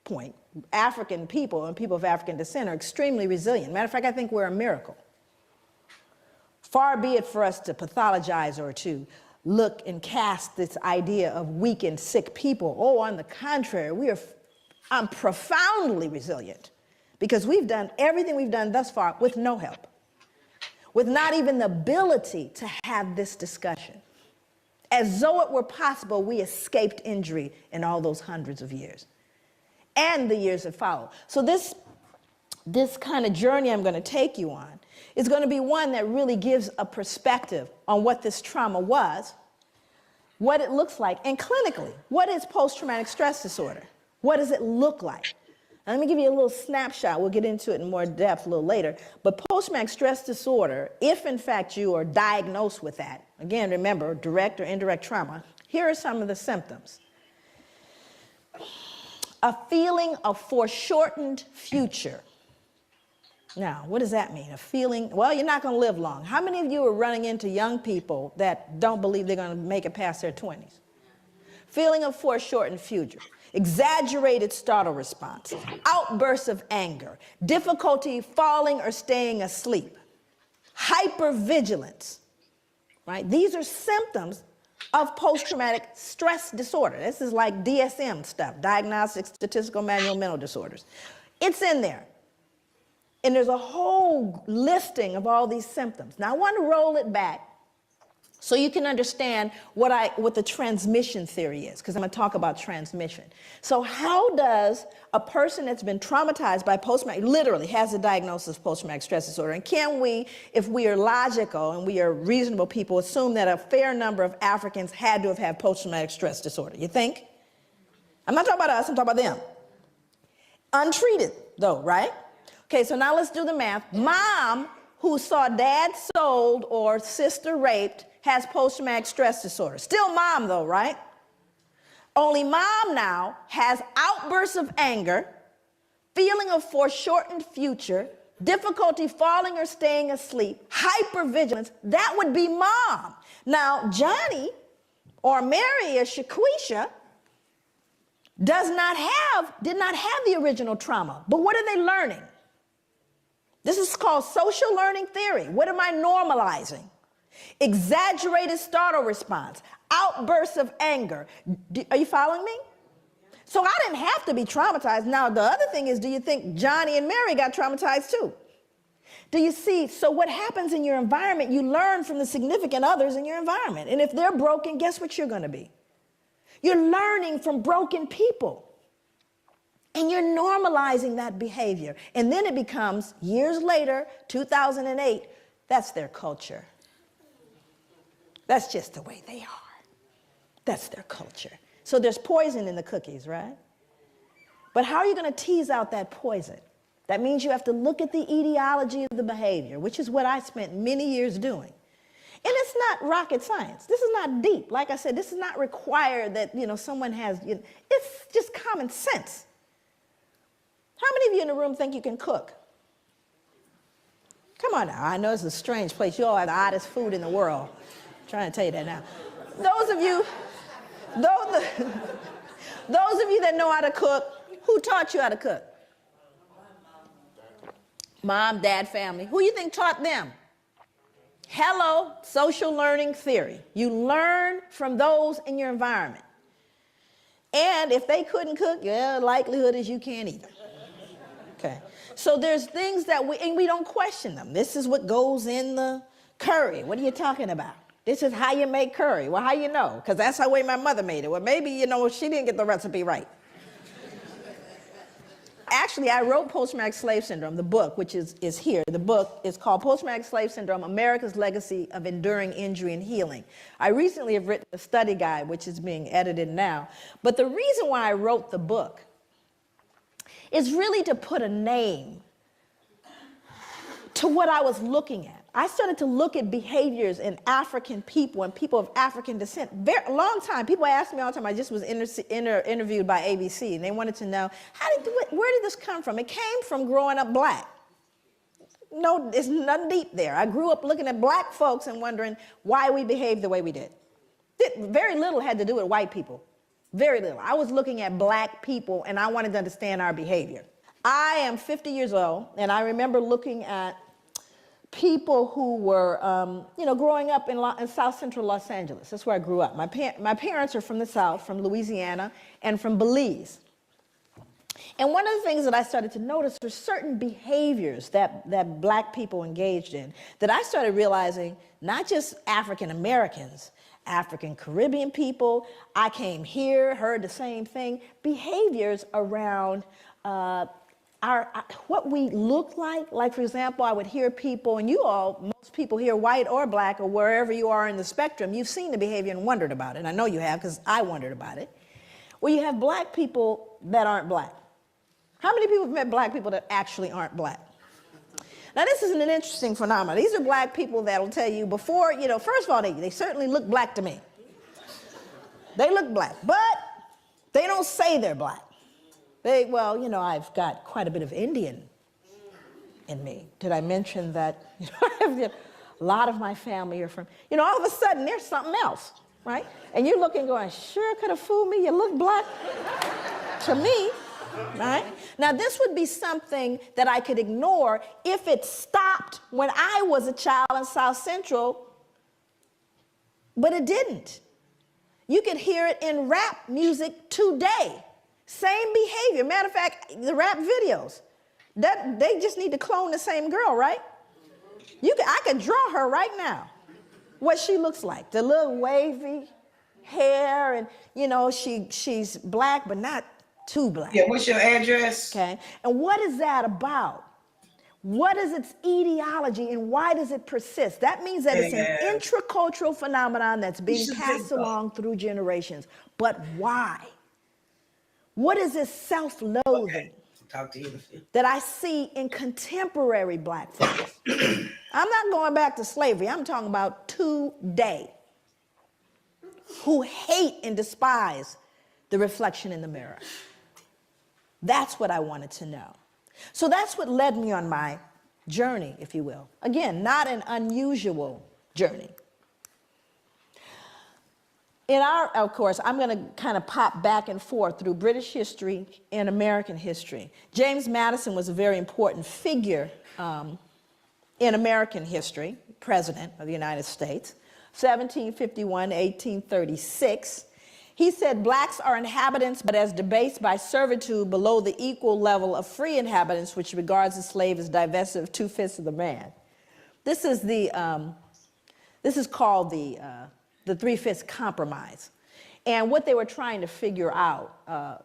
point, African people and people of African descent are extremely resilient. Matter of fact, I think we're a miracle. Far be it for us to pathologize or to look and cast this idea of weak and sick people. Oh, on the contrary, I'm profoundly resilient because we've done everything we've done thus far with no help, with not even the ability to have this discussion. As though it were possible, we escaped injury in all those hundreds of years and the years that follow. So this kind of journey I'm going to take you on is going to be one that really gives a perspective on what this trauma was, what it looks like, and clinically, what is post-traumatic stress disorder? What does it look like? Now, let me give you a little snapshot. We'll get into it in more depth a little later. But post-traumatic stress disorder, if in fact you are diagnosed with that, again, remember, direct or indirect trauma, here are some of the symptoms. A feeling of foreshortened future. Now, what does that mean? A feeling, well, you're not going to live long. How many of you are running into young people that don't believe they're going to make it past their 20s? Feeling of foreshortened future. Exaggerated startle response, outbursts of anger, difficulty falling or staying asleep, hypervigilance, right? These are symptoms of post-traumatic stress disorder. This is like DSM stuff, Diagnostic Statistical Manual of Mental Disorders. It's in there. And there's a whole listing of all these symptoms. Now I want to roll it back so you can understand what the transmission theory is, because I'm going to talk about transmission. So how does a person that's been traumatized by post-traumatic, literally has a diagnosis of post-traumatic stress disorder, and can we, if we are logical and we are reasonable people, assume that a fair number of Africans had to have had post-traumatic stress disorder? You think? I'm not talking about us, I'm talking about them. Untreated though, right? Okay, so now let's do the math. Mom, who saw dad sold or sister raped, has post-traumatic stress disorder. Still mom though, right? Only mom now has outbursts of anger, feeling of foreshortened future, difficulty falling or staying asleep, hypervigilance. That would be mom. Now, Johnny or Mary or Shaquisha did not have the original trauma, but what are they learning? This is called social learning theory. What am I normalizing? Exaggerated startle response, outbursts of anger. Are you following me? So I didn't have to be traumatized. Now, the other thing is, do you think Johnny and Mary got traumatized too? Do you see? So what happens in your environment, you learn from the significant others in your environment. And if they're broken, guess what you're going to be? You're learning from broken people. And you're normalizing that behavior. And then it becomes, years later, 2008, that's their culture. That's just the way they are. That's their culture. So there's poison in the cookies, right? But how are you going to tease out that poison? That means you have to look at the etiology of the behavior, which is what I spent many years doing. And it's not rocket science. This is not deep. Like I said, this is not required that, someone has, it's just common sense. How many of you in the room think you can cook? Come on now. I know it's a strange place. You all have the oddest food in the world. I'm trying to tell you that now. Those of you that know how to cook, who taught you how to cook? Mom, dad, family. Who you think taught them? Hello, social learning theory. You learn from those in your environment. And if they couldn't cook, the likelihood is you can't either. Okay. So there's things that we don't question them. This is what goes in the curry. What are you talking about? This is how you make curry. Well, how you know? Because that's the way my mother made it. Well, maybe, she didn't get the recipe right. Actually, I wrote Post-Traumatic Slave Syndrome, the book, which is here. The book is called Post-Traumatic Slave Syndrome, America's Legacy of Enduring Injury and Healing. I recently have written a study guide, which is being edited now. But the reason why I wrote the book is really to put a name to what I was looking at. I started to look at behaviors in African people and people of African descent. A long time, people ask me all the time, I just was interviewed by ABC, and they wanted to know, where did this come from? It came from growing up black. No, there's nothing deep there. I grew up looking at black folks and wondering why we behaved the way we did. Very little had to do with white people. Very little. I was looking at black people, and I wanted to understand our behavior. I am 50 years old, and I remember looking at people who were, growing up in South Central Los Angeles. That's where I grew up. My parents are from the South, from Louisiana, and from Belize. And one of the things that I started to notice were certain behaviors that black people engaged in that I started realizing, not just African Americans, African Caribbean people, I came here, heard the same thing, behaviors around what we look like. Like, for example, I would hear people, and most people here, white or black or wherever you are in the spectrum, you've seen the behavior and wondered about it. I know you have, because I wondered about it. Where you have black people that aren't black. How many people have met black people that actually aren't black? Now, this is an interesting phenomenon. These are black people that will tell you before, first of all, they certainly look black to me. They look black, but they don't say they're black. I've got quite a bit of Indian in me. Did I mention that a lot of my family are from, all of a sudden there's something else, right? And you're looking going, sure could have fooled me, you look black to me. Right? Now, this would be something that I could ignore if it stopped when I was a child in South Central, but it didn't. You could hear it in rap music today. Same behavior. Matter of fact, the rap videos, they just need to clone the same girl, right? I could draw her right now, what she looks like. The little wavy hair, and, she's black, but not too black. Yeah, what's your address? Okay, and what is that about? What is its etiology, and why does it persist? That means that it's an intracultural phenomenon that's being passed along through generations. But why? What is this self-loathing that I see in contemporary black folks? I'm not going back to slavery. I'm talking about today, who hate and despise the reflection in the mirror. That's what I wanted to know. So that's what led me on my journey, if you will. Again, not an unusual journey. Of course, I'm going to kind of pop back and forth through British history and American history. James Madison was a very important figure in American history, President of the United States, 1751 to 1836. He said blacks are inhabitants, but as debased by servitude below the equal level of free inhabitants, which regards the slave as divested of 2/5 of the man. This is called the 3/5 compromise. And what they were trying to figure out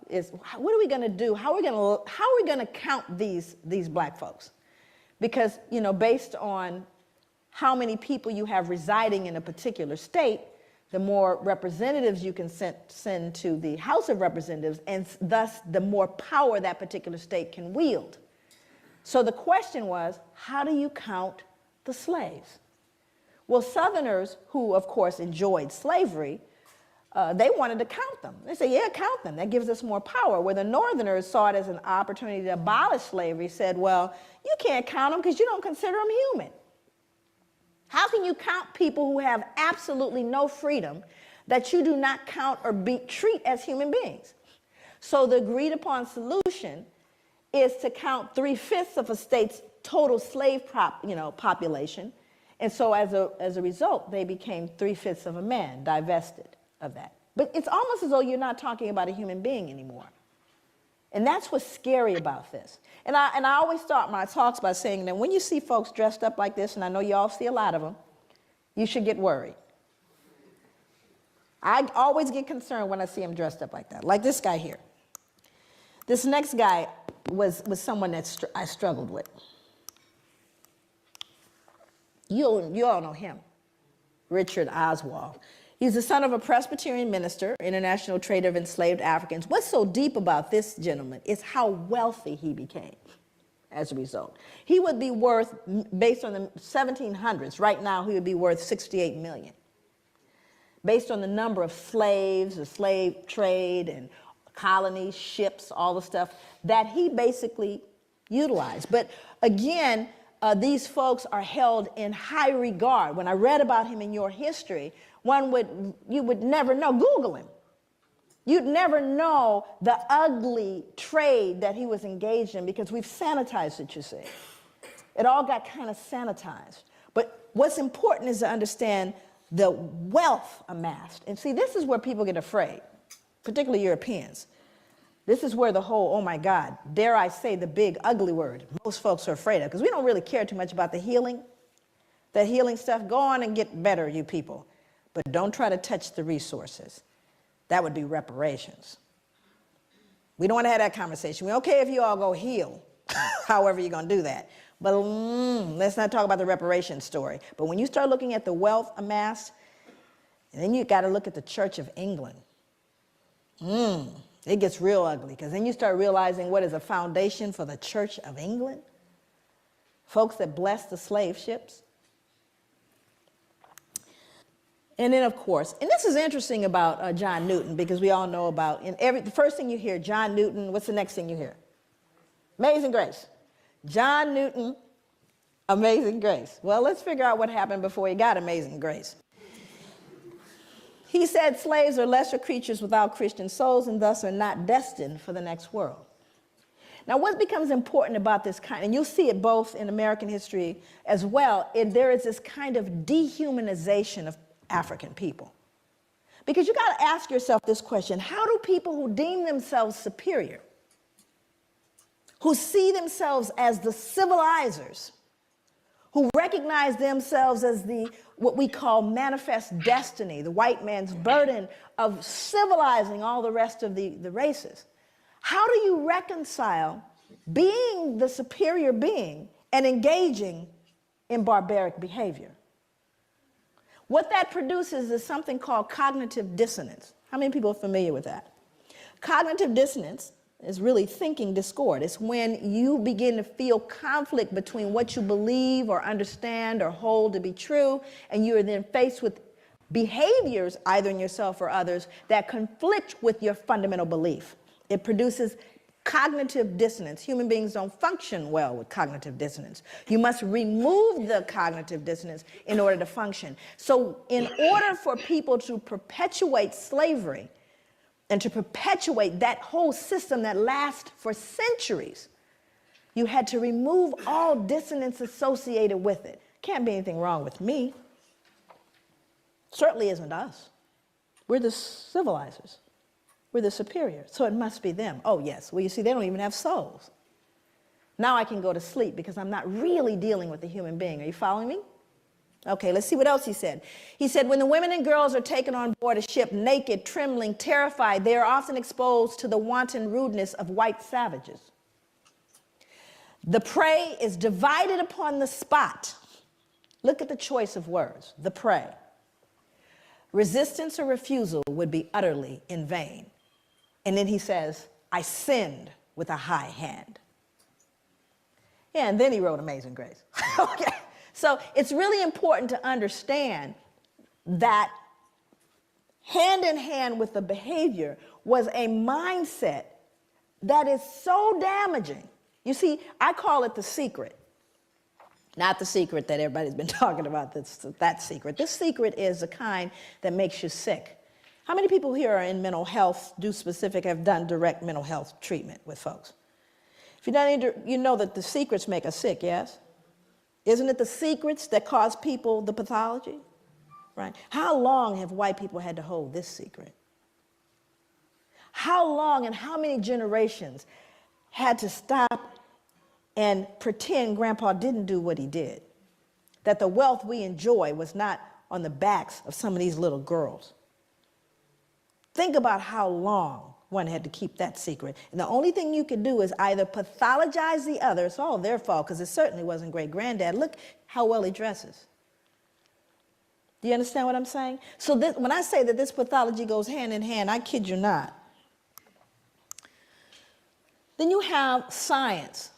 is, what are we going to do? How are we going to count these black folks? Because, you know, based on how many people you have residing in a particular state, the more representatives you can send to the House of Representatives, and thus the more power that particular state can wield. So the question was, how do you count the slaves? Well, Southerners, who of course enjoyed slavery, they wanted to count them. They said, yeah, count them. That gives us more power. Where the Northerners saw it as an opportunity to abolish slavery, said, well, you can't count them because you don't consider them human. How can you count people who have absolutely no freedom that you do not count or treat as human beings? So the agreed upon solution is to count 3/5 of a state's total slave population. And so as a result, they became 3/5 of a man, divested of that. But it's almost as though you're not talking about a human being anymore. And that's what's scary about this. And I always start my talks by saying that when you see folks dressed up like this, and I know you all see a lot of them, you should get worried. I always get concerned when I see them dressed up like that, like this guy here. This next guy was someone that I struggled with. You all know him, Richard Oswald. He's the son of a Presbyterian minister, international trader of enslaved Africans. What's so deep about this gentleman is how wealthy he became as a result. He would be worth, based on the 1700s, right now he would be worth $68 million. Based on the number of slaves, the slave trade and colonies, ships, all the stuff that he basically utilized. But again, these folks are held in high regard. When I read about him in your history, you would never know. Google him. You'd never know the ugly trade that he was engaged in because we've sanitized it, you see. It all got kind of sanitized. But what's important is to understand the wealth amassed. And see, this is where people get afraid, particularly Europeans. This is where the whole, oh my God, dare I say the big ugly word, most folks are afraid of, because we don't really care too much about the healing stuff. Go on and get better, you people. But don't try to touch the resources. That would be reparations. We don't want to have that conversation. We're okay if you all go heal, however you're going to do that. But let's not talk about the reparations story. But when you start looking at the wealth amassed, and then you got to look at the Church of England. It gets real ugly, because then you start realizing what is a foundation for the Church of England. Folks that blessed the slave ships. And then, of course, and this is interesting about John Newton, because we all know about, the first thing you hear, John Newton, what's the next thing you hear? Amazing Grace. John Newton, Amazing Grace. Well, let's figure out what happened before he got Amazing Grace. He said slaves are lesser creatures without Christian souls and thus are not destined for the next world. Now, what becomes important about this kind, and you'll see it both in American history as well, there is this kind of dehumanization of African people. Because you got to ask yourself this question: how do people who deem themselves superior, who see themselves as the civilizers, who recognize themselves as what we call manifest destiny, the white man's burden of civilizing all the rest of the races, how do you reconcile being the superior being and engaging in barbaric behavior? What that produces is something called cognitive dissonance. How many people are familiar with that? Cognitive dissonance is really thinking discord. It's when you begin to feel conflict between what you believe or understand or hold to be true, and you are then faced with behaviors, either in yourself or others, that conflict with your fundamental belief. It produces cognitive dissonance. Human beings don't function well with cognitive dissonance. You must remove the cognitive dissonance in order to function. So in order for people to perpetuate slavery and to perpetuate that whole system that lasts for centuries, you had to remove all dissonance associated with it. Can't be anything wrong with me. Certainly isn't us. We're the civilizers. We're the superior. So it must be them. Oh, yes. Well, you see, they don't even have souls. Now I can go to sleep because I'm not really dealing with the human being. Are you following me? Okay, let's see what else he said. He said, when the women and girls are taken on board a ship naked, trembling, terrified, they are often exposed to the wanton rudeness of white savages. The prey is divided upon the spot. Look at the choice of words, the prey. Resistance or refusal would be utterly in vain. And then he says, I sinned with a high hand. Yeah, and then he wrote Amazing Grace. Okay. So it's really important to understand that hand in hand with the behavior was a mindset that is so damaging. You see, I call it the secret. Not the secret that everybody's been talking about, that secret. This secret is the kind that makes you sick. How many people here are in mental health, have done direct mental health treatment with folks? If you've done you know that the secrets make us sick, yes? Isn't it the secrets that cause people the pathology? Right? How long have white people had to hold this secret? How long and how many generations had to stop and pretend Grandpa didn't do what he did? That the wealth we enjoy was not on the backs of some of these little girls. Think about how long one had to keep that secret. And the only thing you could do is either pathologize the other. It's all their fault, because it certainly wasn't great-granddad. Look how well he dresses. Do you understand what I'm saying? So when I say that this pathology goes hand in hand, I kid you not. Then you have science.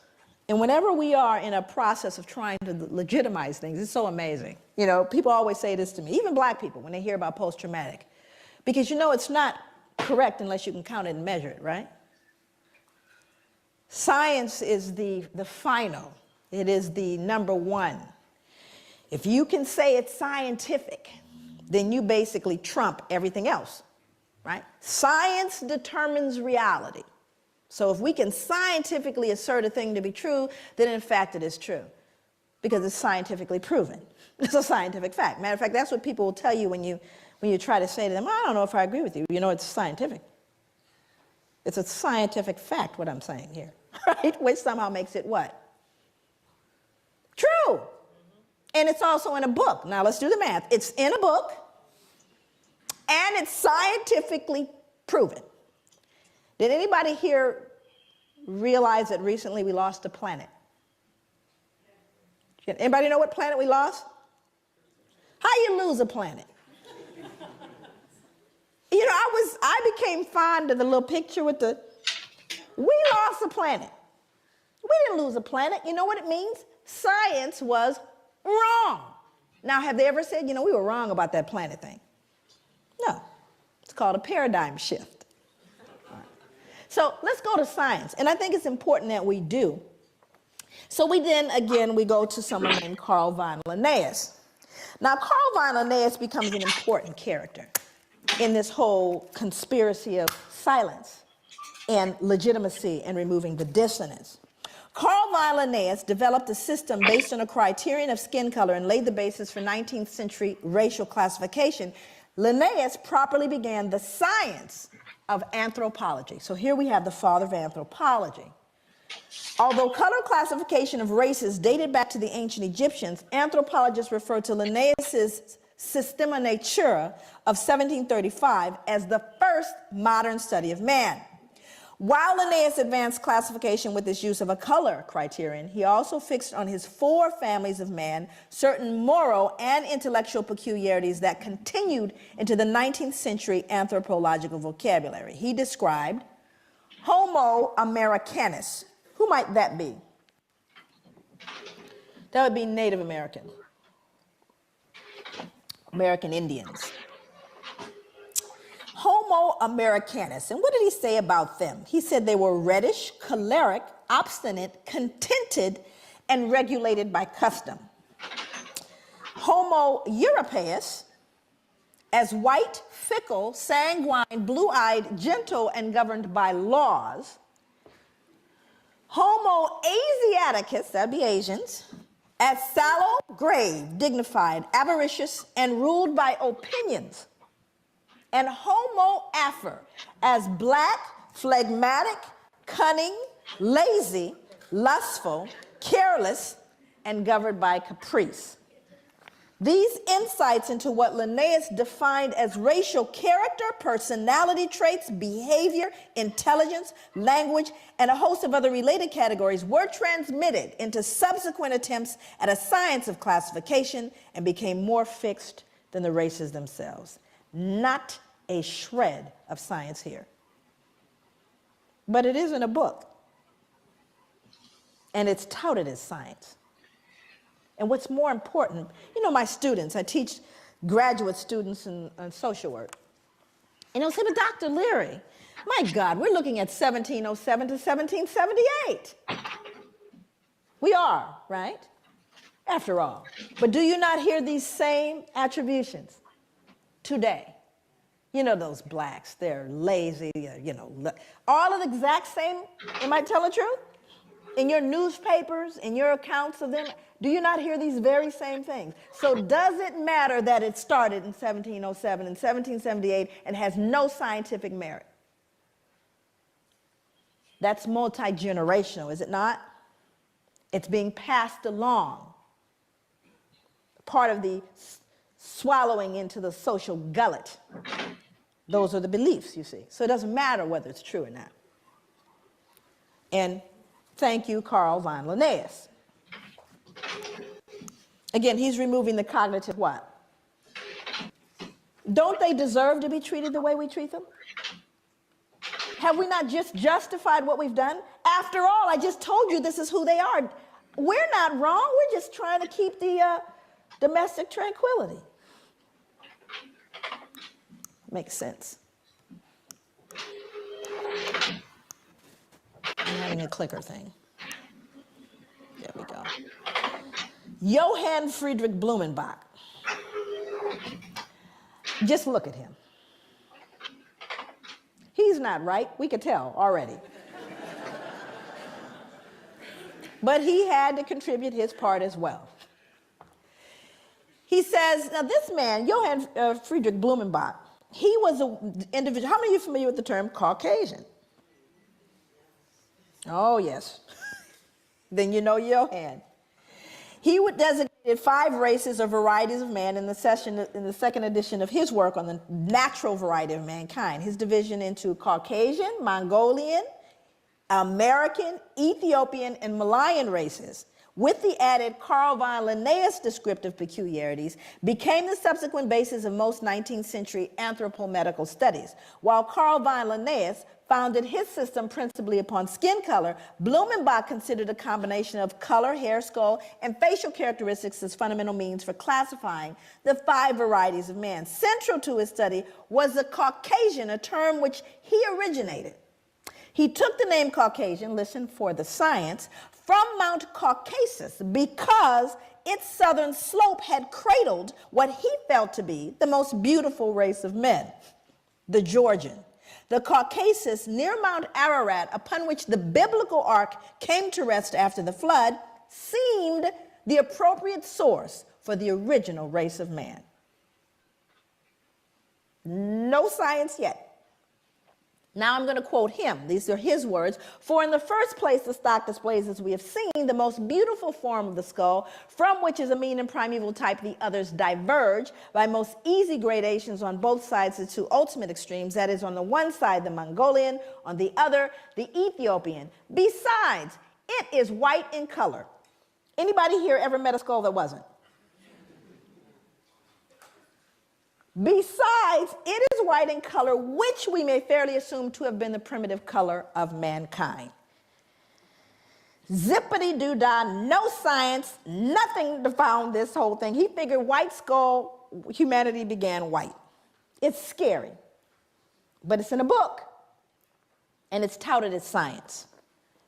And whenever we are in a process of trying to legitimize things, it's so amazing. You know, people always say this to me, even black people, when they hear about post-traumatic. Because you know it's not correct unless you can count it and measure it, right? Science is the final. It is the number one. If you can say it's scientific, then you basically trump everything else, right? Science determines reality. So if we can scientifically assert a thing to be true, then in fact it is true, because it's scientifically proven. It's a scientific fact. Matter of fact, that's what people will tell you when you try to say to them, I don't know if I agree with you. You know, it's scientific. It's a scientific fact, what I'm saying here, right? Which somehow makes it what? True. And it's also in a book. Now let's do the math. It's in a book, and it's scientifically proven. Did anybody here realize that recently we lost a planet? Anybody know what planet we lost? How you lose a planet? You know, I became fond of the little picture with we lost a planet. We didn't lose a planet. You know what it means? Science was wrong. Now, have they ever said, you know, we were wrong about that planet thing? No. It's called a paradigm shift. So let's go to science. And I think it's important that we do. So we go to someone named Carl von Linnaeus. Now, Carl von Linnaeus becomes an important character in this whole conspiracy of silence and legitimacy and removing the dissonance. Carl von Linnaeus developed a system based on a criterion of skin color and laid the basis for 19th century racial classification. Linnaeus properly began the science of anthropology. So here we have the father of anthropology. Although color classification of races dated back to the ancient Egyptians, anthropologists refer to Linnaeus's Systema Naturae of 1735 as the first modern study of man. While Linnaeus advanced classification with his use of a color criterion, he also fixed on his 4 families of man certain moral and intellectual peculiarities that continued into the 19th century anthropological vocabulary. He described Homo Americanus. Who might that be? That would be Native American. American Indians. Homo Americanus. And what did he say about them? He said they were reddish, choleric, obstinate, contented, and regulated by custom. Homo Europaeus, as white, fickle, sanguine, blue-eyed, gentle, and governed by laws. Homo Asiaticus, that'd be Asians, as sallow, grave, dignified, avaricious, and ruled by opinions. and Homo afer as black, phlegmatic, cunning, lazy, lustful, careless, and governed by caprice. These insights into what Linnaeus defined as racial character, personality traits, behavior, intelligence, language, and a host of other related categories were transmitted into subsequent attempts at a science of classification and became more fixed than the races themselves. Not a shred of science here. But it is in a book, and it's touted as science. And what's more important, you know, my students, I teach graduate students in social work, and they'll say, but Dr. Leary, my God, we're looking at 1707 to 1778. We are, right? After all. But do you not hear these same attributions today? You know, those blacks, they're lazy, you know, all of the exact same, am I telling the truth? In your newspapers, in your accounts of them, do you not hear these very same things? So does it matter that it started in 1707 and 1778 and has no scientific merit? That's multi-generational, is it not? It's being passed along. Part of the swallowing into the social gullet. Those are the beliefs, you see. So it doesn't matter whether it's true or not. And thank you, Carl von Linnaeus. Again, he's removing the cognitive what? Don't they deserve to be treated the way we treat them? Have we not just justified what we've done? After all, I just told you this is who they are. We're not wrong. We're just trying to keep the domestic tranquility. Makes sense. I'm having a clicker thing. There we go. Johann Friedrich Blumenbach. Just look at him. He's not right, we could tell already. But he had to contribute his part as well. He says, now this man, Johann Friedrich Blumenbach, he was an individual. How many of you are familiar with the term Caucasian? Oh, yes. Then you know Johann. He designated 5 races or varieties of man in the second edition of his work on the natural variety of mankind. His division into Caucasian, Mongolian, American, Ethiopian, and Malayan races, with the added Carl von Linnaeus descriptive peculiarities, became the subsequent basis of most 19th century anthropomedical studies. While Carl von Linnaeus founded his system principally upon skin color, Blumenbach considered a combination of color, hair, skull, and facial characteristics as fundamental means for classifying the 5 varieties of man. Central to his study was the Caucasian, a term which he originated. He took the name Caucasian, listen for the science, from Mount Caucasus because its southern slope had cradled what he felt to be the most beautiful race of men, the Georgian. The Caucasus near Mount Ararat, upon which the biblical ark came to rest after the flood, seemed the appropriate source for the original race of man. No science yet. Now I'm going to quote him. These are his words. For in the first place, the stock displays, as we have seen, the most beautiful form of the skull, from which is a mean and primeval type the others diverge by most easy gradations on both sides the 2 ultimate extremes. That is, on the one side, the Mongolian, on the other, the Ethiopian. Besides, it is white in color. Anybody here ever met a skull that wasn't? Besides, it is white in color, which we may fairly assume to have been the primitive color of mankind. Zippity-doo-dah, no science, nothing to found this whole thing. He figured white skull, humanity began white. It's scary, but it's in a book, and it's touted as science,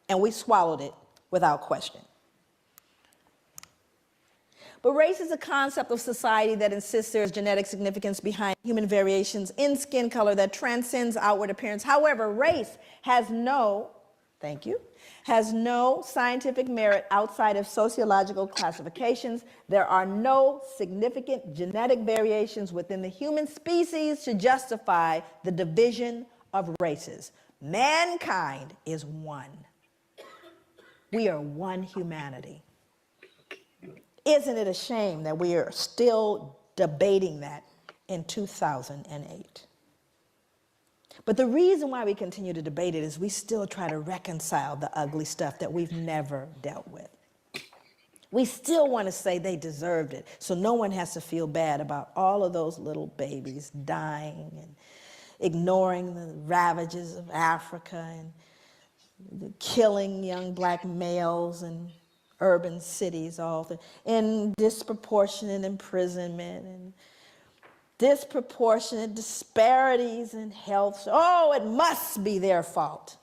and we swallowed it without question. But race is a concept of society that insists there is genetic significance behind human variations in skin color that transcends outward appearance. However, race has no thank you, has no scientific merit outside of sociological classifications. There are no significant genetic variations within the human species to justify the division of races. Mankind is one. We are one humanity. Isn't it a shame that we are still debating that in 2008? But the reason why we continue to debate it is we still try to reconcile the ugly stuff that we've never dealt with. We still want to say they deserved it, so no one has to feel bad about all of those little babies dying and ignoring the ravages of Africa and killing young black males in urban cities, and disproportionate imprisonment and disproportionate disparities in health. Oh, it must be their fault.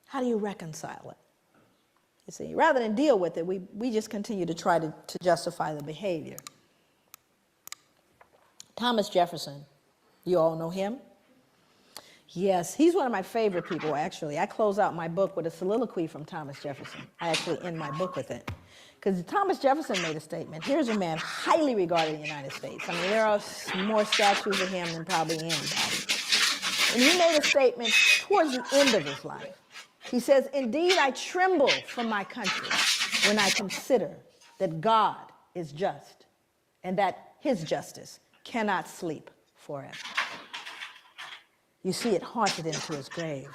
How do you reconcile it? You see, rather than deal with it, we just continue to try to justify the behavior. Thomas Jefferson, you all know him? Yes, he's one of my favorite people, actually. I close out my book with a soliloquy from Thomas Jefferson. I actually end my book with it. Because Thomas Jefferson made a statement. Here's a man highly regarded in the United States. I mean, there are more statues of him than probably anybody. And he made a statement towards the end of his life. He says, "Indeed, I tremble for my country when I consider that God is just and that his justice cannot sleep forever." You see, it haunted him to his grave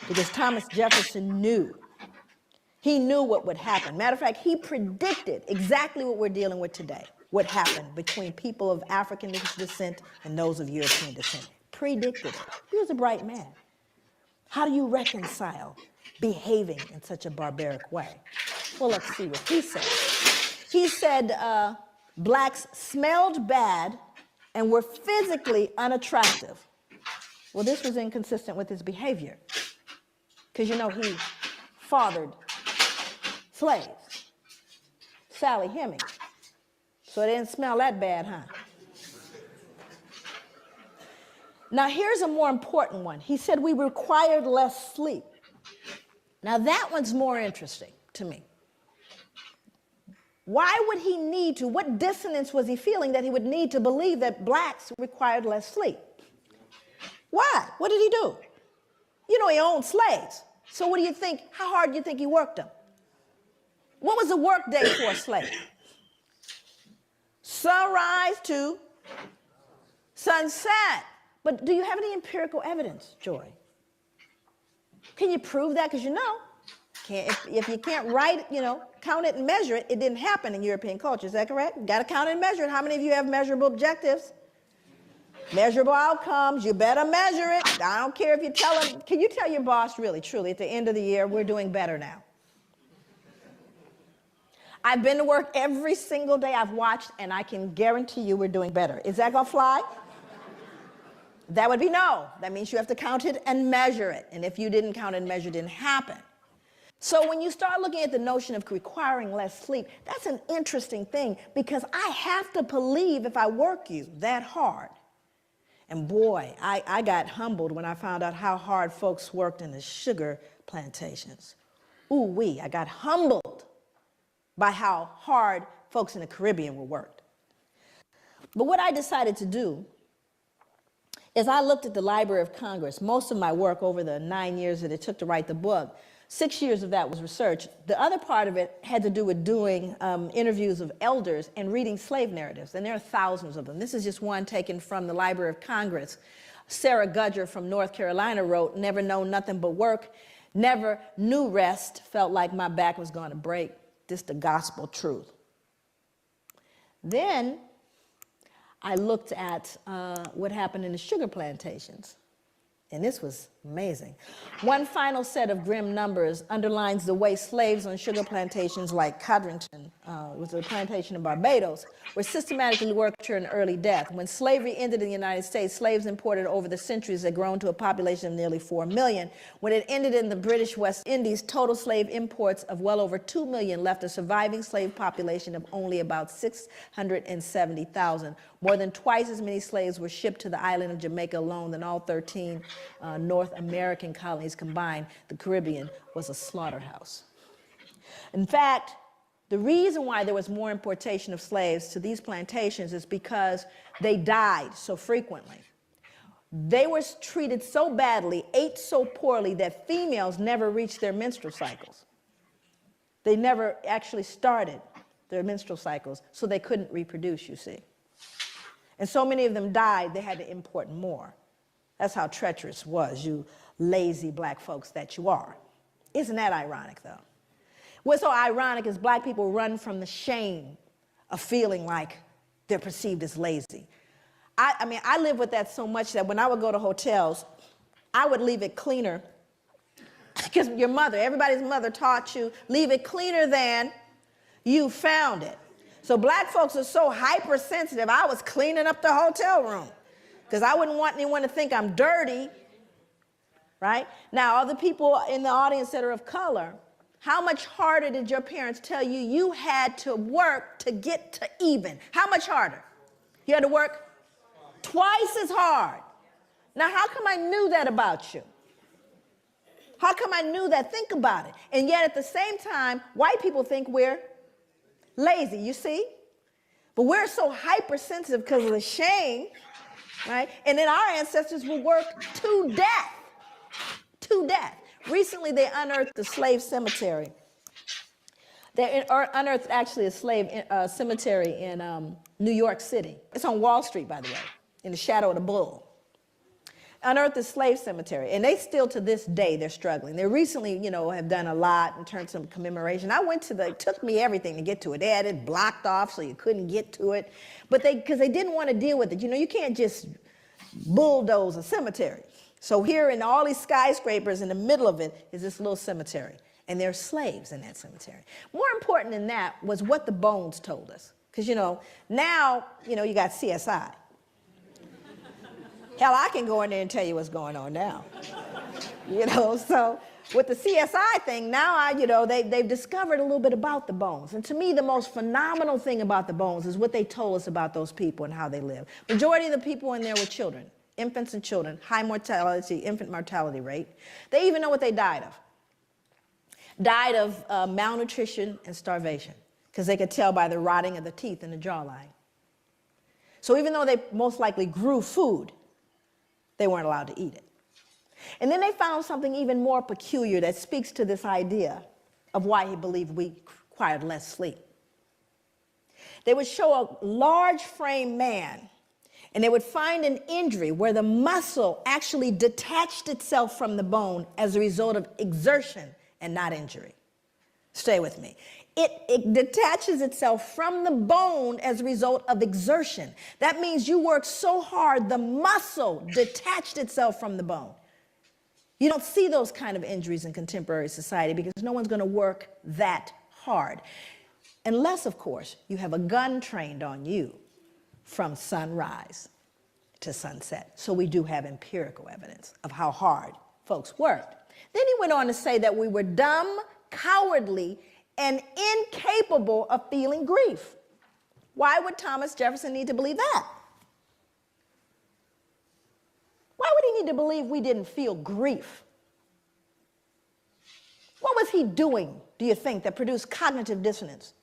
because Thomas Jefferson knew. He knew what would happen. Matter of fact, he predicted exactly what we're dealing with today, what happened between people of African descent and those of European descent. Predicted it. He was a bright man. How do you reconcile behaving in such a barbaric way? Well, let's see what he said. He said blacks smelled bad and were physically unattractive. Well, this was inconsistent with his behavior because, you know, he fathered slaves, Sally Hemings. So it didn't smell that bad, huh? Now, here's a more important one. He said we required less sleep. Now, that one's more interesting to me. Why would he need to? What dissonance was he feeling that he would need to believe that blacks required less sleep? Why? What did he do? You know, he owned slaves. So what do you think? How hard do you think he worked them? What was the work day for a slave? Sunrise to sunset. But do you have any empirical evidence, Joy? Can you prove that? Because you know, if you can't write, you know, count it and measure it, it didn't happen in European culture. Is that correct? You got to count it and measure it. How many of you have measurable objectives? Measurable outcomes, you better measure it. I don't care if you tell them, can you tell your boss really, truly, at the end of the year, we're doing better now? I've been to work every single day I've watched, and I can guarantee you we're doing better. Is that gonna fly? That would be no. That means you have to count it and measure it. And if you didn't count and measure, it didn't happen. So when you start looking at the notion of requiring less sleep, that's an interesting thing because I have to believe if I work you that hard. And boy, I got humbled when I found out how hard folks worked in the sugar plantations. Ooh-wee, I got humbled by how hard folks in the Caribbean were worked. But what I decided to do is I looked at the Library of Congress. Most of my work over the 9 years that it took to write the book, 6 years of that was research. The other part of it had to do with doing interviews of elders and reading slave narratives, and there are thousands of them. This is just one taken from the Library of Congress. Sarah Gudger from North Carolina wrote, "Never known nothing but work, never knew rest, felt like my back was going to break. This the gospel truth." Then I looked at what happened in the sugar plantations. And this was amazing. One final set of grim numbers underlines the way slaves on sugar plantations like Codrington, was a plantation in Barbados, were systematically worked to an early death. When slavery ended in the United States, slaves imported over the centuries had grown to a population of nearly 4 million. When it ended in the British West Indies, total slave imports of well over 2 million left a surviving slave population of only about 670,000. More than twice as many slaves were shipped to the island of Jamaica alone than all 13 North American colonies combined, the Caribbean was a slaughterhouse. In fact, the reason why there was more importation of slaves to these plantations is because they died so frequently. They were treated so badly, ate so poorly, that females never reached their menstrual cycles. They never actually started their menstrual cycles, so they couldn't reproduce, you see. And so many of them died, they had to import more. That's how treacherous it was, you lazy black folks that you are. Isn't that ironic, though? What's so ironic is black people run from the shame of feeling like they're perceived as lazy. I mean, I live with that so much that when I would go to hotels, I would leave it cleaner, because your mother, everybody's mother taught you, leave it cleaner than you found it. So black folks are so hypersensitive, I was cleaning up the hotel room because I wouldn't want anyone to think I'm dirty, right? Now, other people in the audience that are of color, how much harder did your parents tell you you had to work to get to even? How much harder? You had to work twice as hard. Now, how come I knew that about you? How come I knew that? Think about it. And yet at the same time, white people think we're lazy, you see? But we're so hypersensitive because of the shame, right? And then our ancestors will work to death. To death. Recently, they unearthed the slave cemetery. They unearthed actually a slave cemetery in New York City. It's on Wall Street, by the way, in the shadow of the bull. Unearthed the slave cemetery, and they still to this day, they're struggling. They recently, you know, have done a lot in terms of commemoration. I went to it took me everything to get to it. They had it blocked off so you couldn't get to it, but because they didn't want to deal with it. You know, you can't just bulldoze a cemetery. So here in all these skyscrapers, in the middle of it is this little cemetery, and there are slaves in that cemetery. More important than that was what the bones told us, because, you know, now, you know, you got CSI. Hell, I can go in there and tell you what's going on now. You know, so with the CSI thing, now they've discovered a little bit about the bones. And to me, the most phenomenal thing about the bones is what they told us about those people and how they live. Majority of the people in there were children, infants and children, high mortality, infant mortality rate. They even know what they died of. Died of malnutrition and starvation, because they could tell by the rotting of the teeth and the jawline. So even though they most likely grew food, they weren't allowed to eat it. And then they found something even more peculiar that speaks to this idea of why he believed we required less sleep. They would show a large frame man, and they would find an injury where the muscle actually detached itself from the bone as a result of exertion and not injury. Stay with me. It detaches itself from the bone as a result of exertion. That means you work so hard, the muscle detached itself from the bone. You don't see those kind of injuries in contemporary society because no one's going to work that hard. Unless, of course, you have a gun trained on you from sunrise to sunset. So we do have empirical evidence of how hard folks worked. Then he went on to say that we were dumb, cowardly, and incapable of feeling grief. Why would Thomas Jefferson need to believe that? Why would he need to believe we didn't feel grief? What was he doing, do you think, that produced cognitive dissonance?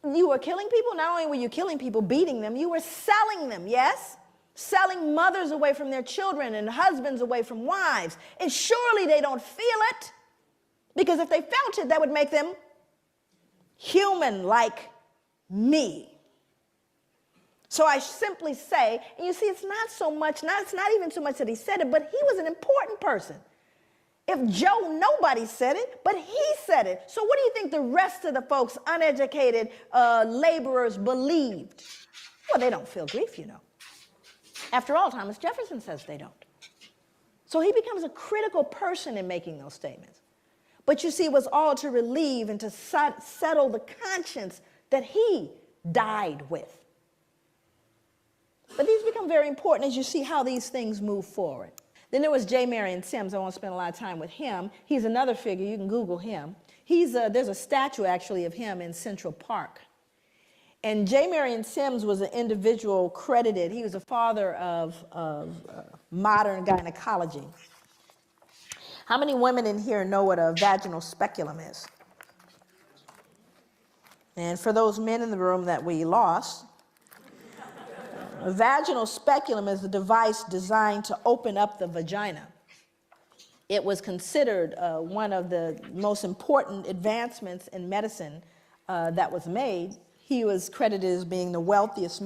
You were killing people. Not only were you killing people, beating them, you were selling them, yes? Selling mothers away from their children and husbands away from wives. And surely they don't feel it, because if they felt it, that would make them human like me. So I simply say, and you see, it's not even so much that he said it, but he was an important person. If Joe, nobody said it, but he said it. So what do you think the rest of the folks, uneducated laborers, believed? Well, they don't feel grief, you know. After all, Thomas Jefferson says they don't. So he becomes a critical person in making those statements. But you see, it was all to relieve and to settle the conscience that he died with. But these become very important as you see how these things move forward. Then there was J. Marion Sims. I won't spend a lot of time with him. He's another figure. You can Google him. There's a statue, actually, of him in Central Park. And J. Marion Sims was an individual credited, he was a father of modern gynecology. How many women in here know what a vaginal speculum is? And for those men in the room that we lost, a vaginal speculum is a device designed to open up the vagina. It was considered one of the most important advancements in medicine that was made. He was credited as being the wealthiest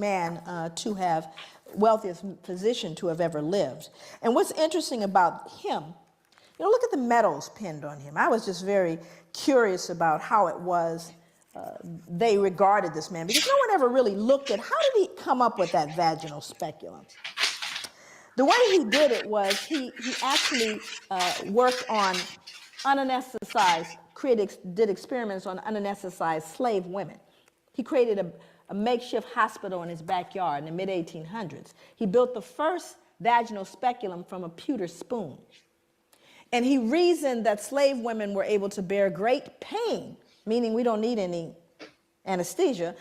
wealthiest physician to have ever lived. And what's interesting about him, look at the medals pinned on him. I was just very curious about how it was they regarded this man, because no one ever really looked at how did he come up with that vaginal speculum. The way he did it was he actually worked on unanesthetized, did experiments on unanesthetized slave women. He created a makeshift hospital in his backyard in the mid-1800s. He built the first vaginal speculum from a pewter spoon. And he reasoned that slave women were able to bear great pain, meaning we don't need any anesthesia,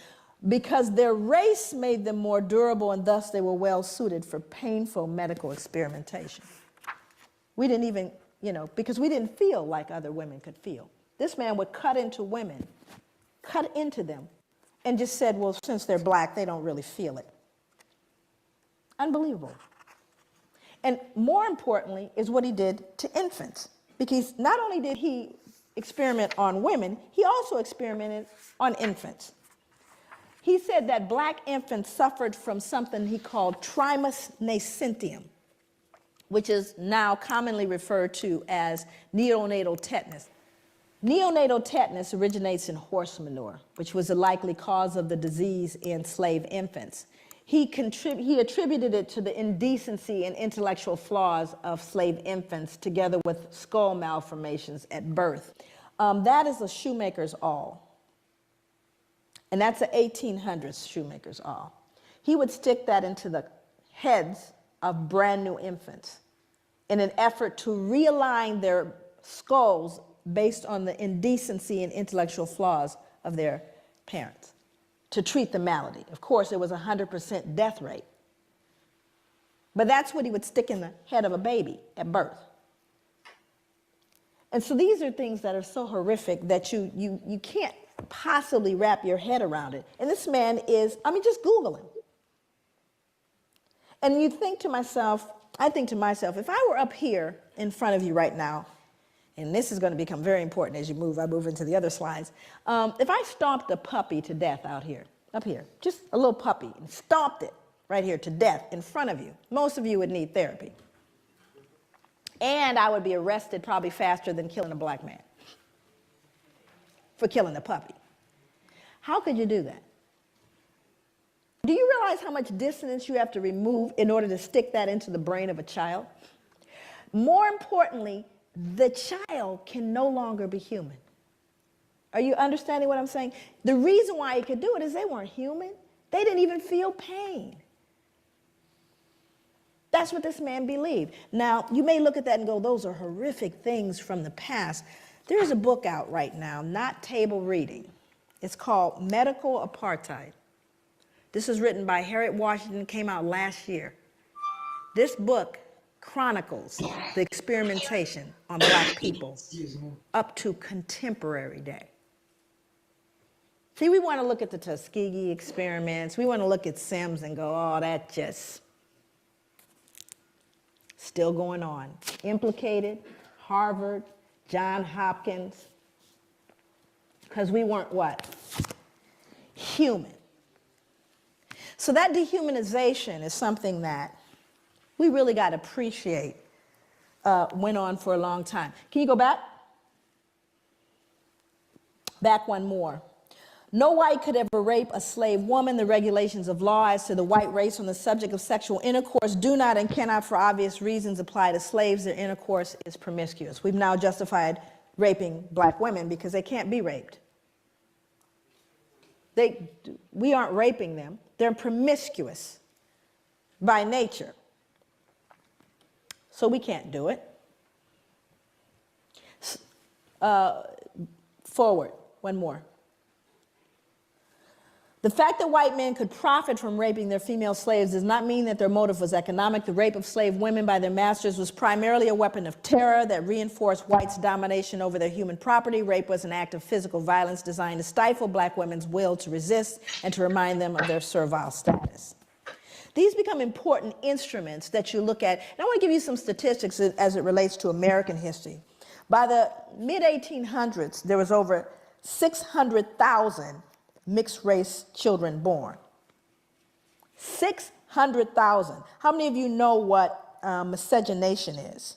because their race made them more durable, and thus they were well suited for painful medical experimentation. We didn't even, because we didn't feel like other women could feel. This man would cut into women, cut into them, and just said, well, since they're black, they don't really feel it. Unbelievable. And more importantly is what he did to infants, because not only did he experiment on women, he also experimented on infants. He said that black infants suffered from something he called trismus nascentium, which is now commonly referred to as neonatal tetanus. Neonatal tetanus originates in horse manure, which was a likely cause of the disease in slave infants. He attributed it to the indecency and intellectual flaws of slave infants, together with skull malformations at birth. That is a shoemaker's awl. And that's an 1800s shoemaker's awl. He would stick that into the heads of brand new infants in an effort to realign their skulls based on the indecency and intellectual flaws of their parents, to treat the malady. Of course, it was 100% death rate. But that's what he would stick in the head of a baby at birth. And so these are things that are so horrific that you can't possibly wrap your head around it. And this man is, just Google him. And I think to myself, if I were up here in front of you right now, and this is going to become very important as I move into the other slides. If I stomped a puppy to death up here, just a little puppy, and stomped it right here to death in front of you, most of you would need therapy. And I would be arrested probably faster than killing a black man for killing a puppy. How could you do that? Do you realize how much dissonance you have to remove in order to stick that into the brain of a child? More importantly, the child can no longer be human. Are you understanding what I'm saying? The reason why he could do it is they weren't human. They didn't even feel pain. That's what this man believed. Now, you may look at that and go, those are horrific things from the past. There's a book out right now, not table reading. It's called Medical Apartheid. This is written by Harriet Washington, came out last year. This book chronicles the experimentation on black people up to contemporary day. See, we want to look at the Tuskegee experiments. We want to look at Sims and go, oh, that just still going on. Implicated, Harvard, Johns Hopkins, because we weren't what? Human. So that dehumanization is something that we really got to appreciate went on for a long time. Can you go back? Back one more. No white could ever rape a slave woman. The regulations of law as to the white race on the subject of sexual intercourse do not and cannot, for obvious reasons, apply to slaves. Their intercourse is promiscuous. We've now justified raping black women because they can't be raped. We aren't raping them. They're promiscuous by nature. So we can't do it. Forward, one more. The fact that white men could profit from raping their female slaves does not mean that their motive was economic. The rape of slave women by their masters was primarily a weapon of terror that reinforced whites' domination over their human property. Rape was an act of physical violence designed to stifle black women's will to resist and to remind them of their servile status. These become important instruments that you look at. And I want to give you some statistics as it relates to American history. By the mid-1800s, there was over 600,000 mixed-race children born. 600,000. How many of you know what miscegenation is?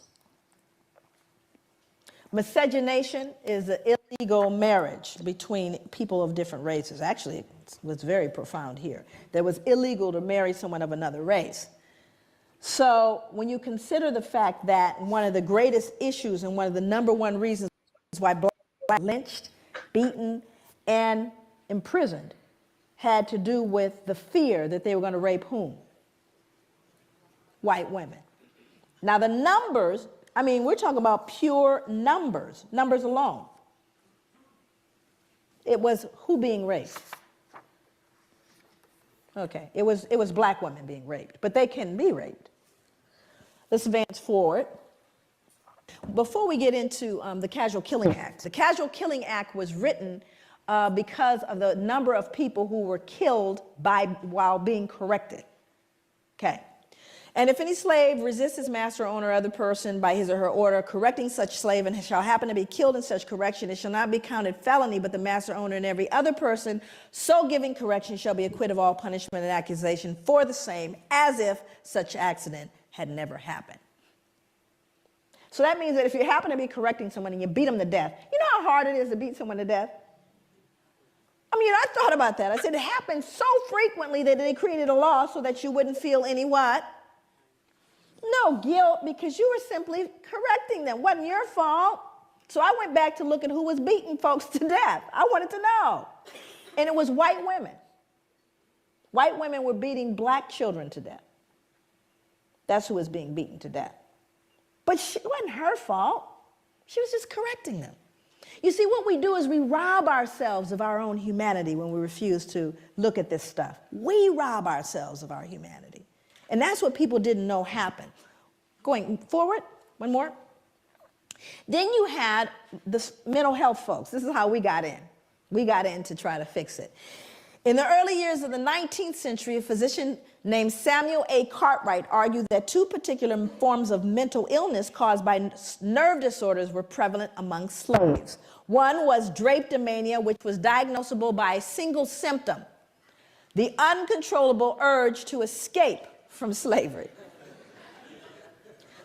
Miscegenation is an illegal marriage between people of different races. Actually, it was very profound here. That it was illegal to marry someone of another race. So when you consider the fact that one of the greatest issues and one of the number one reasons why black were lynched, beaten, and imprisoned had to do with the fear that they were going to rape whom? White women. Now the numbers, I mean, we're talking about pure numbers alone. It was who being raped? Okay, it was black women being raped, but they can be raped. Let's advance forward. Before we get into the Casual Killing Act, the Casual Killing Act was written because of the number of people who were killed while being corrected. Okay. And if any slave resists his master, owner, or other person by his or her order, correcting such slave, and shall happen to be killed in such correction, it shall not be counted felony, but the master, owner, and every other person so giving correction shall be acquitted of all punishment and accusation for the same, as if such accident had never happened. So that means that if you happen to be correcting someone and you beat them to death, you know how hard it is to beat someone to death? I mean, I thought about that. I said it happens so frequently that they created a law so that you wouldn't feel any what? No guilt, because you were simply correcting them. Wasn't your fault. So I went back to look at who was beating folks to death. I wanted to know. And it was white women. White women were beating black children to death. That's who was being beaten to death. But it wasn't her fault. She was just correcting them. You see, what we do is we rob ourselves of our own humanity when we refuse to look at this stuff. We rob ourselves of our humanity. And that's what people didn't know happened. Going forward, one more. Then you had the mental health folks. This is how we got in. We got in to try to fix it. In the early years of the 19th century, a physician named Samuel A. Cartwright argued that two particular forms of mental illness caused by nerve disorders were prevalent among slaves. One was drapetomania, which was diagnosable by a single symptom: the uncontrollable urge to escape from slavery.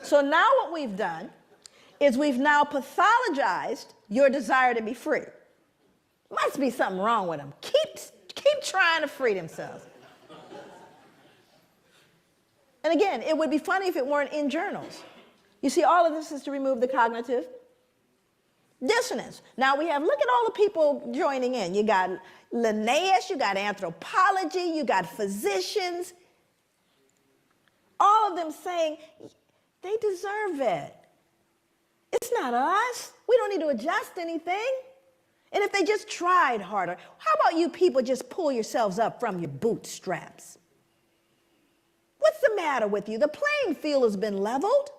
So now what we've done is we've now pathologized your desire to be free. Must be something wrong with them. Keep trying to free themselves. And again, it would be funny if it weren't in journals. You see, all of this is to remove the cognitive dissonance. Now we have, look at all the people joining in. You got Linnaeus, you got anthropology, you got physicians. All of them saying, they deserve it. It's not us. We don't need to adjust anything. And if they just tried harder, how about you people just pull yourselves up from your bootstraps? What's the matter with you? The playing field has been leveled.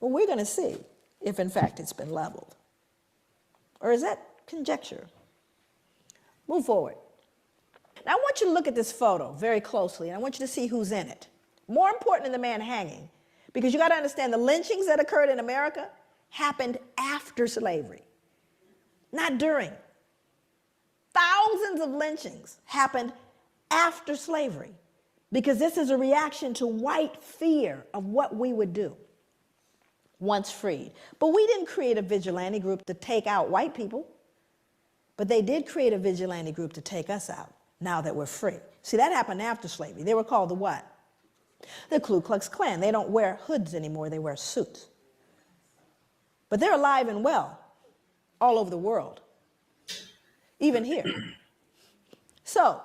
Well, we're going to see if, in fact, it's been leveled. Or is that conjecture? Move forward. Now, I want you to look at this photo very closely, and I want you to see who's in it. More important than the man hanging, because you got to understand the lynchings that occurred in America happened after slavery, not during. Thousands of lynchings happened after slavery, because this is a reaction to white fear of what we would do once freed. But we didn't create a vigilante group to take out white people, but they did create a vigilante group to take us out now that we're free. See, that happened after slavery. They were called the what? The Ku Klux Klan. They don't wear hoods anymore, they wear suits. But they're alive and well all over the world, even here. So,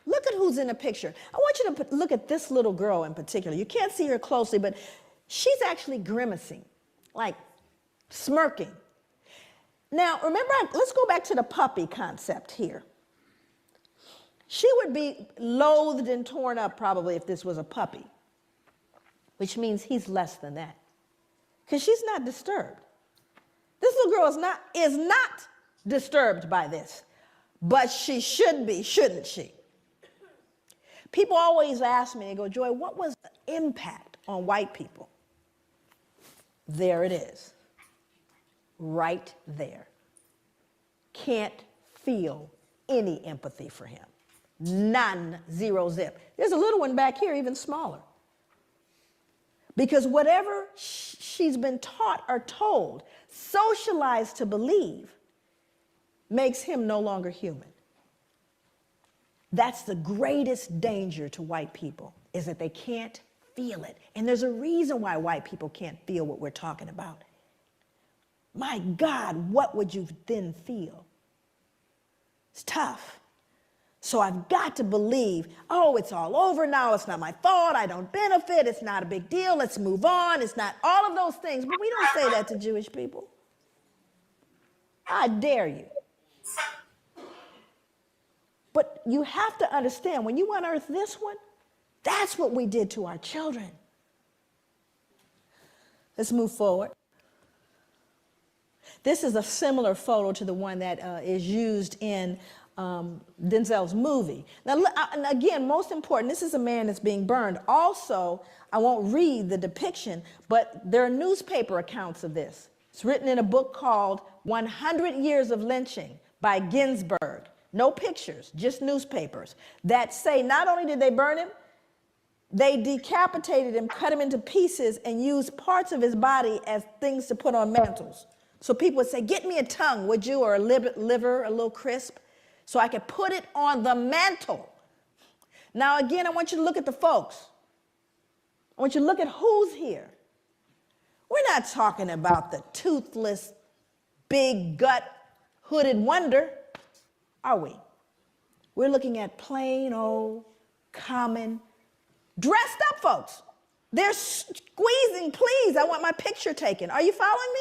look at who's in the picture. I want you to look at this little girl in particular. You can't see her closely, but she's actually grimacing, like smirking. Now, remember, let's go back to the puppy concept here. She would be loathed and torn up probably if this was a puppy, which means he's less than that, because she's not disturbed. This little girl is not disturbed by this, but she should be, shouldn't she? People always ask me, they go, Joy, what was the impact on white people? There it is, right there. Can't feel any empathy for him. None, zero, zip. There's a little one back here, even smaller. Because whatever she's been taught or told, socialized to believe, makes him no longer human. That's the greatest danger to white people, is that they can't feel it. And there's a reason why white people can't feel what we're talking about. My God, what would you then feel? It's tough. So I've got to believe, oh, it's all over now. It's not my fault. I don't benefit. It's not a big deal. Let's move on. It's not all of those things. But we don't say that to Jewish people. I dare you. But you have to understand, when you unearth this one, that's what we did to our children. Let's move forward. This is a similar photo to the one that is used in Denzel's movie. Now, and again, most important, this is a man that's being burned. Also, I won't read the depiction, but there are newspaper accounts of this. It's written in a book called 100 Years of Lynching by Ginsberg. No pictures, just newspapers that say not only did they burn him, they decapitated him, cut him into pieces, and used parts of his body as things to put on mantles. So people would say, get me a tongue, would you, or a liver, a little crisp, so I could put it on the mantle. Now, again, I want you to look at the folks. I want you to look at who's here. We're not talking about the toothless, big gut, hooded wonder, are we? We're looking at plain old, common, dressed up folks. They're squeezing, please, I want my picture taken. Are you following me?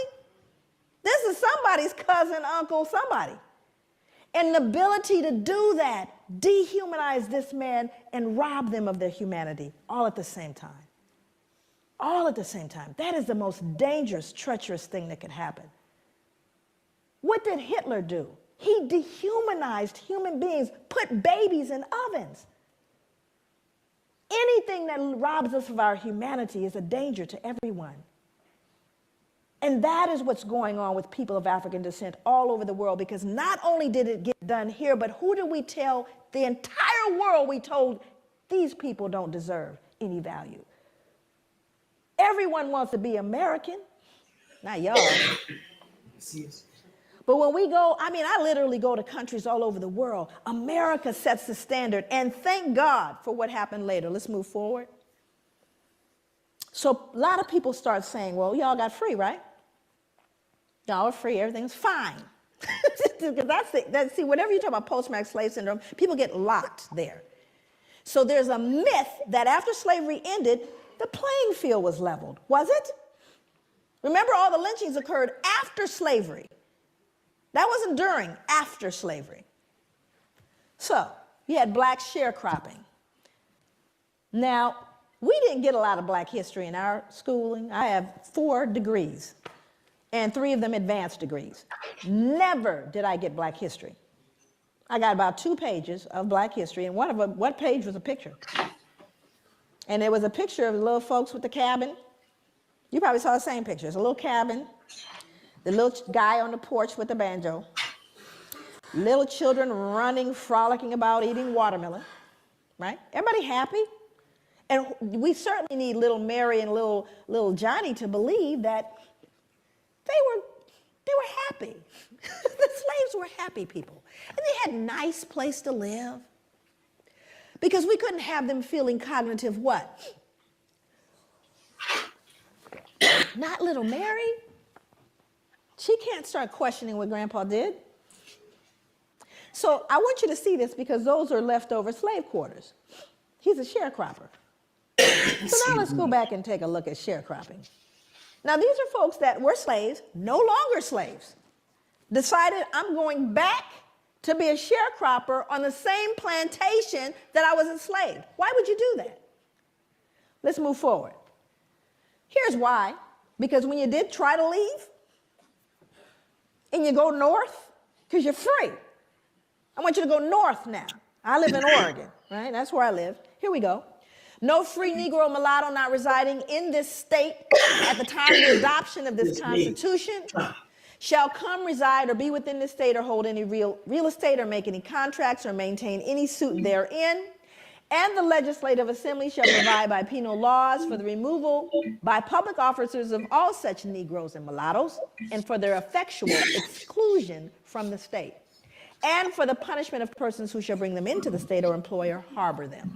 This is somebody's cousin, uncle, somebody. And the ability to do that, dehumanize this man and rob them of their humanity all at the same time. All at the same time. That is the most dangerous, treacherous thing that could happen. What did Hitler do? He dehumanized human beings, put babies in ovens. Anything that robs us of our humanity is a danger to everyone. And that is what's going on with people of African descent all over the world, because not only did it get done here, but who did we tell the entire world we told these people don't deserve any value? Everyone wants to be American, not y'all. But when we go, I mean, I literally go to countries all over the world. America sets the standard, and thank God for what happened later. Let's move forward. So a lot of people start saying, well, y'all got free, right? Y'all are free, everything's fine. Because see, whenever you talk about post-traumatic slave syndrome, people get locked there. So there's a myth that after slavery ended, the playing field was leveled. Was it? Remember, all the lynchings occurred after slavery. That wasn't during, after slavery. So you had black sharecropping. Now, we didn't get a lot of black history in our schooling. I have 4 degrees, and 3 of them advanced degrees. Never did I get black history. I got about 2 pages of black history, and one page was a picture. And there was a picture of the little folks with the cabin. You probably saw the same picture. It's a little cabin, the little guy on the porch with the banjo, little children running, frolicking about, eating watermelon, right? Everybody happy? And we certainly need little Mary and little Johnny to believe that they were happy. The slaves were happy people. And they had a nice place to live. Because we couldn't have them feeling cognitive what? Not little Mary. She can't start questioning what Grandpa did. So I want you to see this, because those are leftover slave quarters. He's a sharecropper. So now let's go back and take a look at sharecropping. Now these are folks that were slaves, no longer slaves, decided I'm going back to be a sharecropper on the same plantation that I was enslaved. Why would you do that? Let's move forward. Here's why. Because when you did try to leave, and you go north, because you're free. I want you to go north now. I live in Oregon, right? That's where I live. Here we go. No free Negro or mulatto not residing in this state at the time of the adoption of this Constitution shall come reside or be within this state or hold any real estate or make any contracts or maintain any suit therein. And the Legislative Assembly shall provide by penal laws for the removal by public officers of all such Negroes and mulattoes and for their effectual exclusion from the state, and for the punishment of persons who shall bring them into the state or employ or harbor them.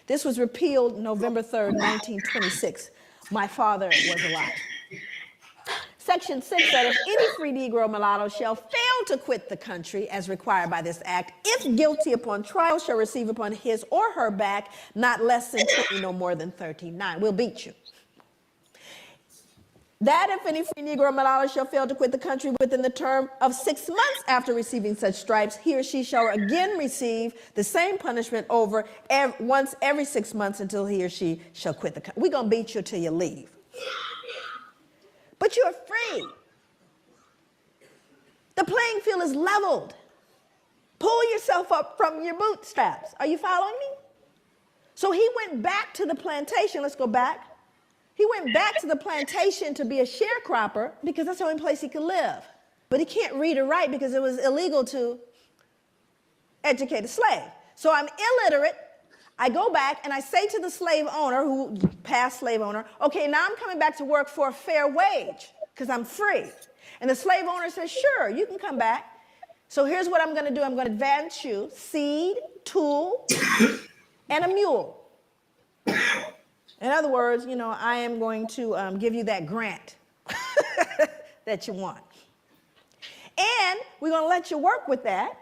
This was repealed November 3rd, 1926. My father was alive. Section 6 said if any free Negro or mulatto shall fail to quit the country as required by this act, if guilty upon trial, shall receive upon his or her back not less than 20, no more than 39. We'll beat you. That if any free Negro or mulatto shall fail to quit the country within the term of 6 months after receiving such stripes, he or she shall again receive the same punishment once every 6 months until he or she shall quit the country. We're going to beat you till you leave. But you're free. The playing field is leveled. Pull yourself up from your bootstraps. Are you following me? So he went back to the plantation. Let's go back. He went back to the plantation to be a sharecropper because that's the only place he could live. But he can't read or write because it was illegal to educate a slave. So I'm illiterate. I go back and I say to the slave owner, who past slave owner, okay, now I'm coming back to work for a fair wage because I'm free. And the slave owner says, sure, you can come back. So here's what I'm going to do. I'm going to advance you seed, tool, and a mule. In other words, you know, I am going to give you that grant that you want. And we're going to let you work with that.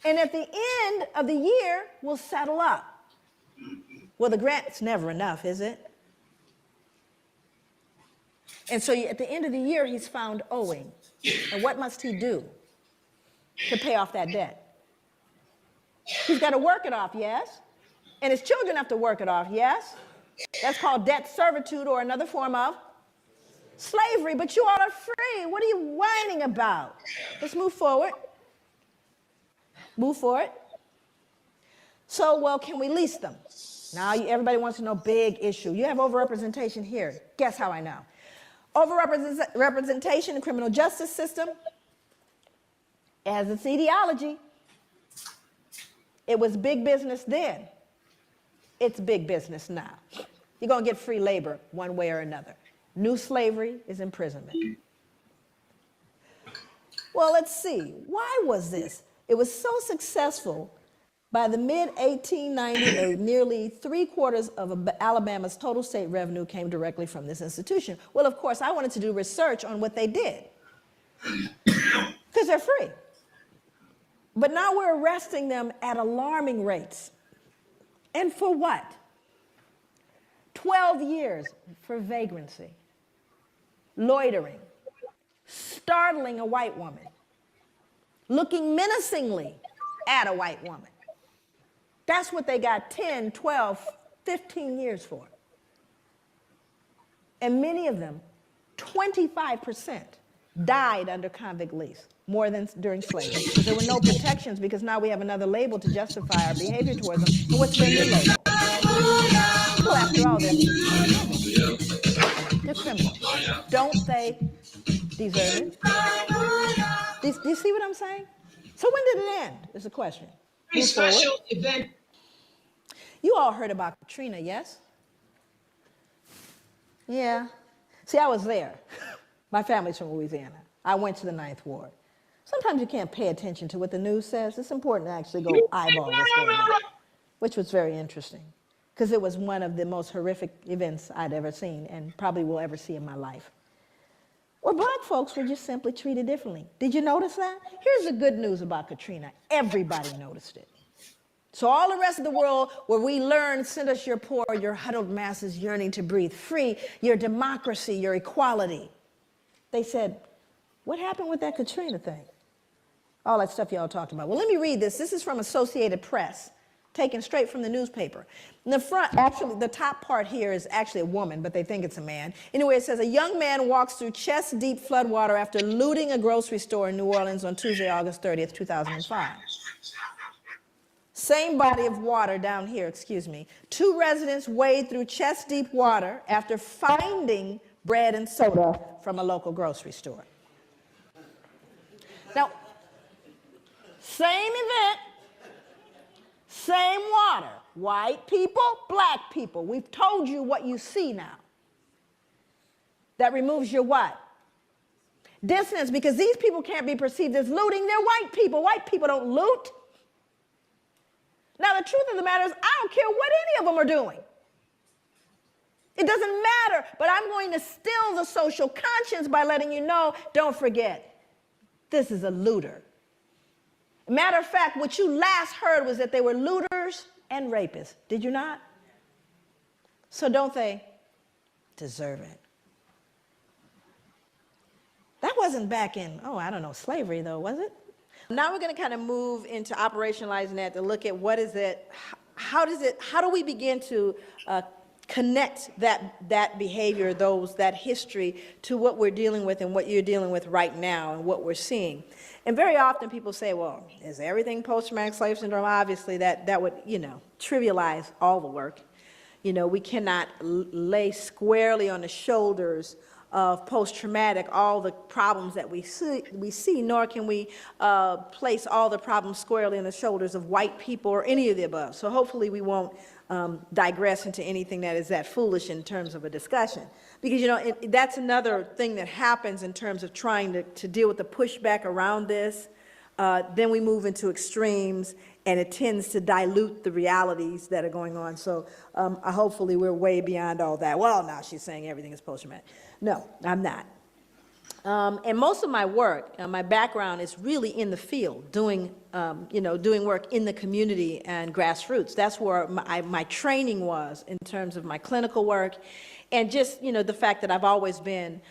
And at the end of the year, we'll settle up. Well, the grant's never enough, is it? And so at the end of the year, he's found owing. And what must he do to pay off that debt? He's got to work it off, yes? And his children have to work it off, yes? That's called debt servitude or another form of slavery, but you all are free. What are you whining about? Let's move forward. Move forward. So, well, can we lease them? Now, everybody wants to know big issue. You have overrepresentation here. Guess how I know? Overrepresentation in the criminal justice system as its etiology. It was big business then. It's big business now. You're going to get free labor one way or another. New slavery is imprisonment. Well, let's see. Why was this? It was so successful. By the mid-1898, nearly 3/4 of Alabama's total state revenue came directly from this institution. Well, of course, I wanted to do research on what they did because they're free. But now we're arresting them at alarming rates. And for what? 12 years for vagrancy, loitering, startling a white woman, looking menacingly at a white woman. That's what they got 10, 12, 15 years for. And many of them, 25%, died under convict lease, more than during slavery. Because there were no protections, because now we have another label to justify our behavior towards them. And what's their new label? Well, after all, they're criminals. Don't they deserve it? Do you see what I'm saying? So when did it end, is the question. Pretty special event. You all heard about Katrina, yes? Yeah. See, I was there. My family's from Louisiana. I went to the 9th Ward. Sometimes you can't pay attention to what the news says. It's important to actually go eyeball what's going on, which was very interesting because it was one of the most horrific events I'd ever seen and probably will ever see in my life. Well, black folks were just simply treated differently. Did you notice that? Here's the good news about Katrina. Everybody noticed it. So all the rest of the world where we learned, send us your poor, your huddled masses yearning to breathe free, your democracy, your equality. They said, what happened with that Katrina thing? all that stuff y'all talked about. Well, let me read this. This is from Associated Press, taken straight from the newspaper. In the front, actually, the top part here is actually a woman, but they think it's a man. Anyway, it says, a young man walks through chest-deep floodwater after looting a grocery store in New Orleans on Tuesday, August 30th, 2005. Same body of water down here, excuse me. 2 residents wade through chest-deep water after finding bread and soda from a local grocery store. Now, same event, same water. White people, black people. We've told you what you see now. That removes your what? Dissonance, because these people can't be perceived as looting. They're white people. White people don't loot. Now, the truth of the matter is, I don't care what any of them are doing. It doesn't matter, but I'm going to still the social conscience by letting you know, don't forget, this is a looter. Matter of fact, what you last heard was that they were looters and rapists. Did you not? So don't they deserve it? That wasn't back in, I don't know, slavery though, was it? Now we're going to kind of move into operationalizing that to look at what is it, how do we begin to connect that behavior, that history to what we're dealing with and what you're dealing with right now and what we're seeing. And very often people say, well, is everything post-traumatic slave syndrome? Obviously that would, trivialize all the work. We cannot lay squarely on the shoulders of post-traumatic all the problems that we see, nor can we place all the problems squarely on the shoulders of white people or any of the above. So hopefully we won't digress into anything that is that foolish in terms of a discussion. Because, that's another thing that happens in terms of trying to deal with the pushback around this. Then we move into extremes, and it tends to dilute the realities that are going on. So hopefully we're way beyond all that. Well, now she's saying everything is post-traumatic. No, I'm not. And most of my work, my background is really in the field, doing work in the community and grassroots. That's where my training was in terms of my clinical work. And just, the fact that I've always been,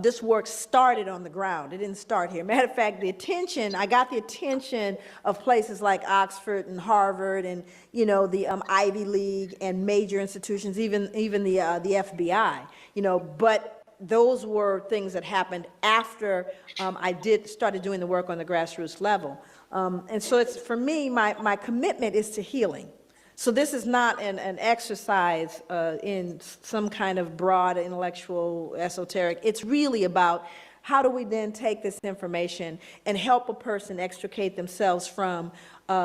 this work started on the ground. It didn't start here. Matter of fact, I got the attention of places like Oxford and Harvard and, the Ivy League and major institutions, even the FBI, but those were things that happened after I started doing the work on the grassroots level. And so for me, my commitment is to healing. So this is not an exercise in some kind of broad intellectual esoteric. It's really about how do we then take this information and help a person extricate themselves from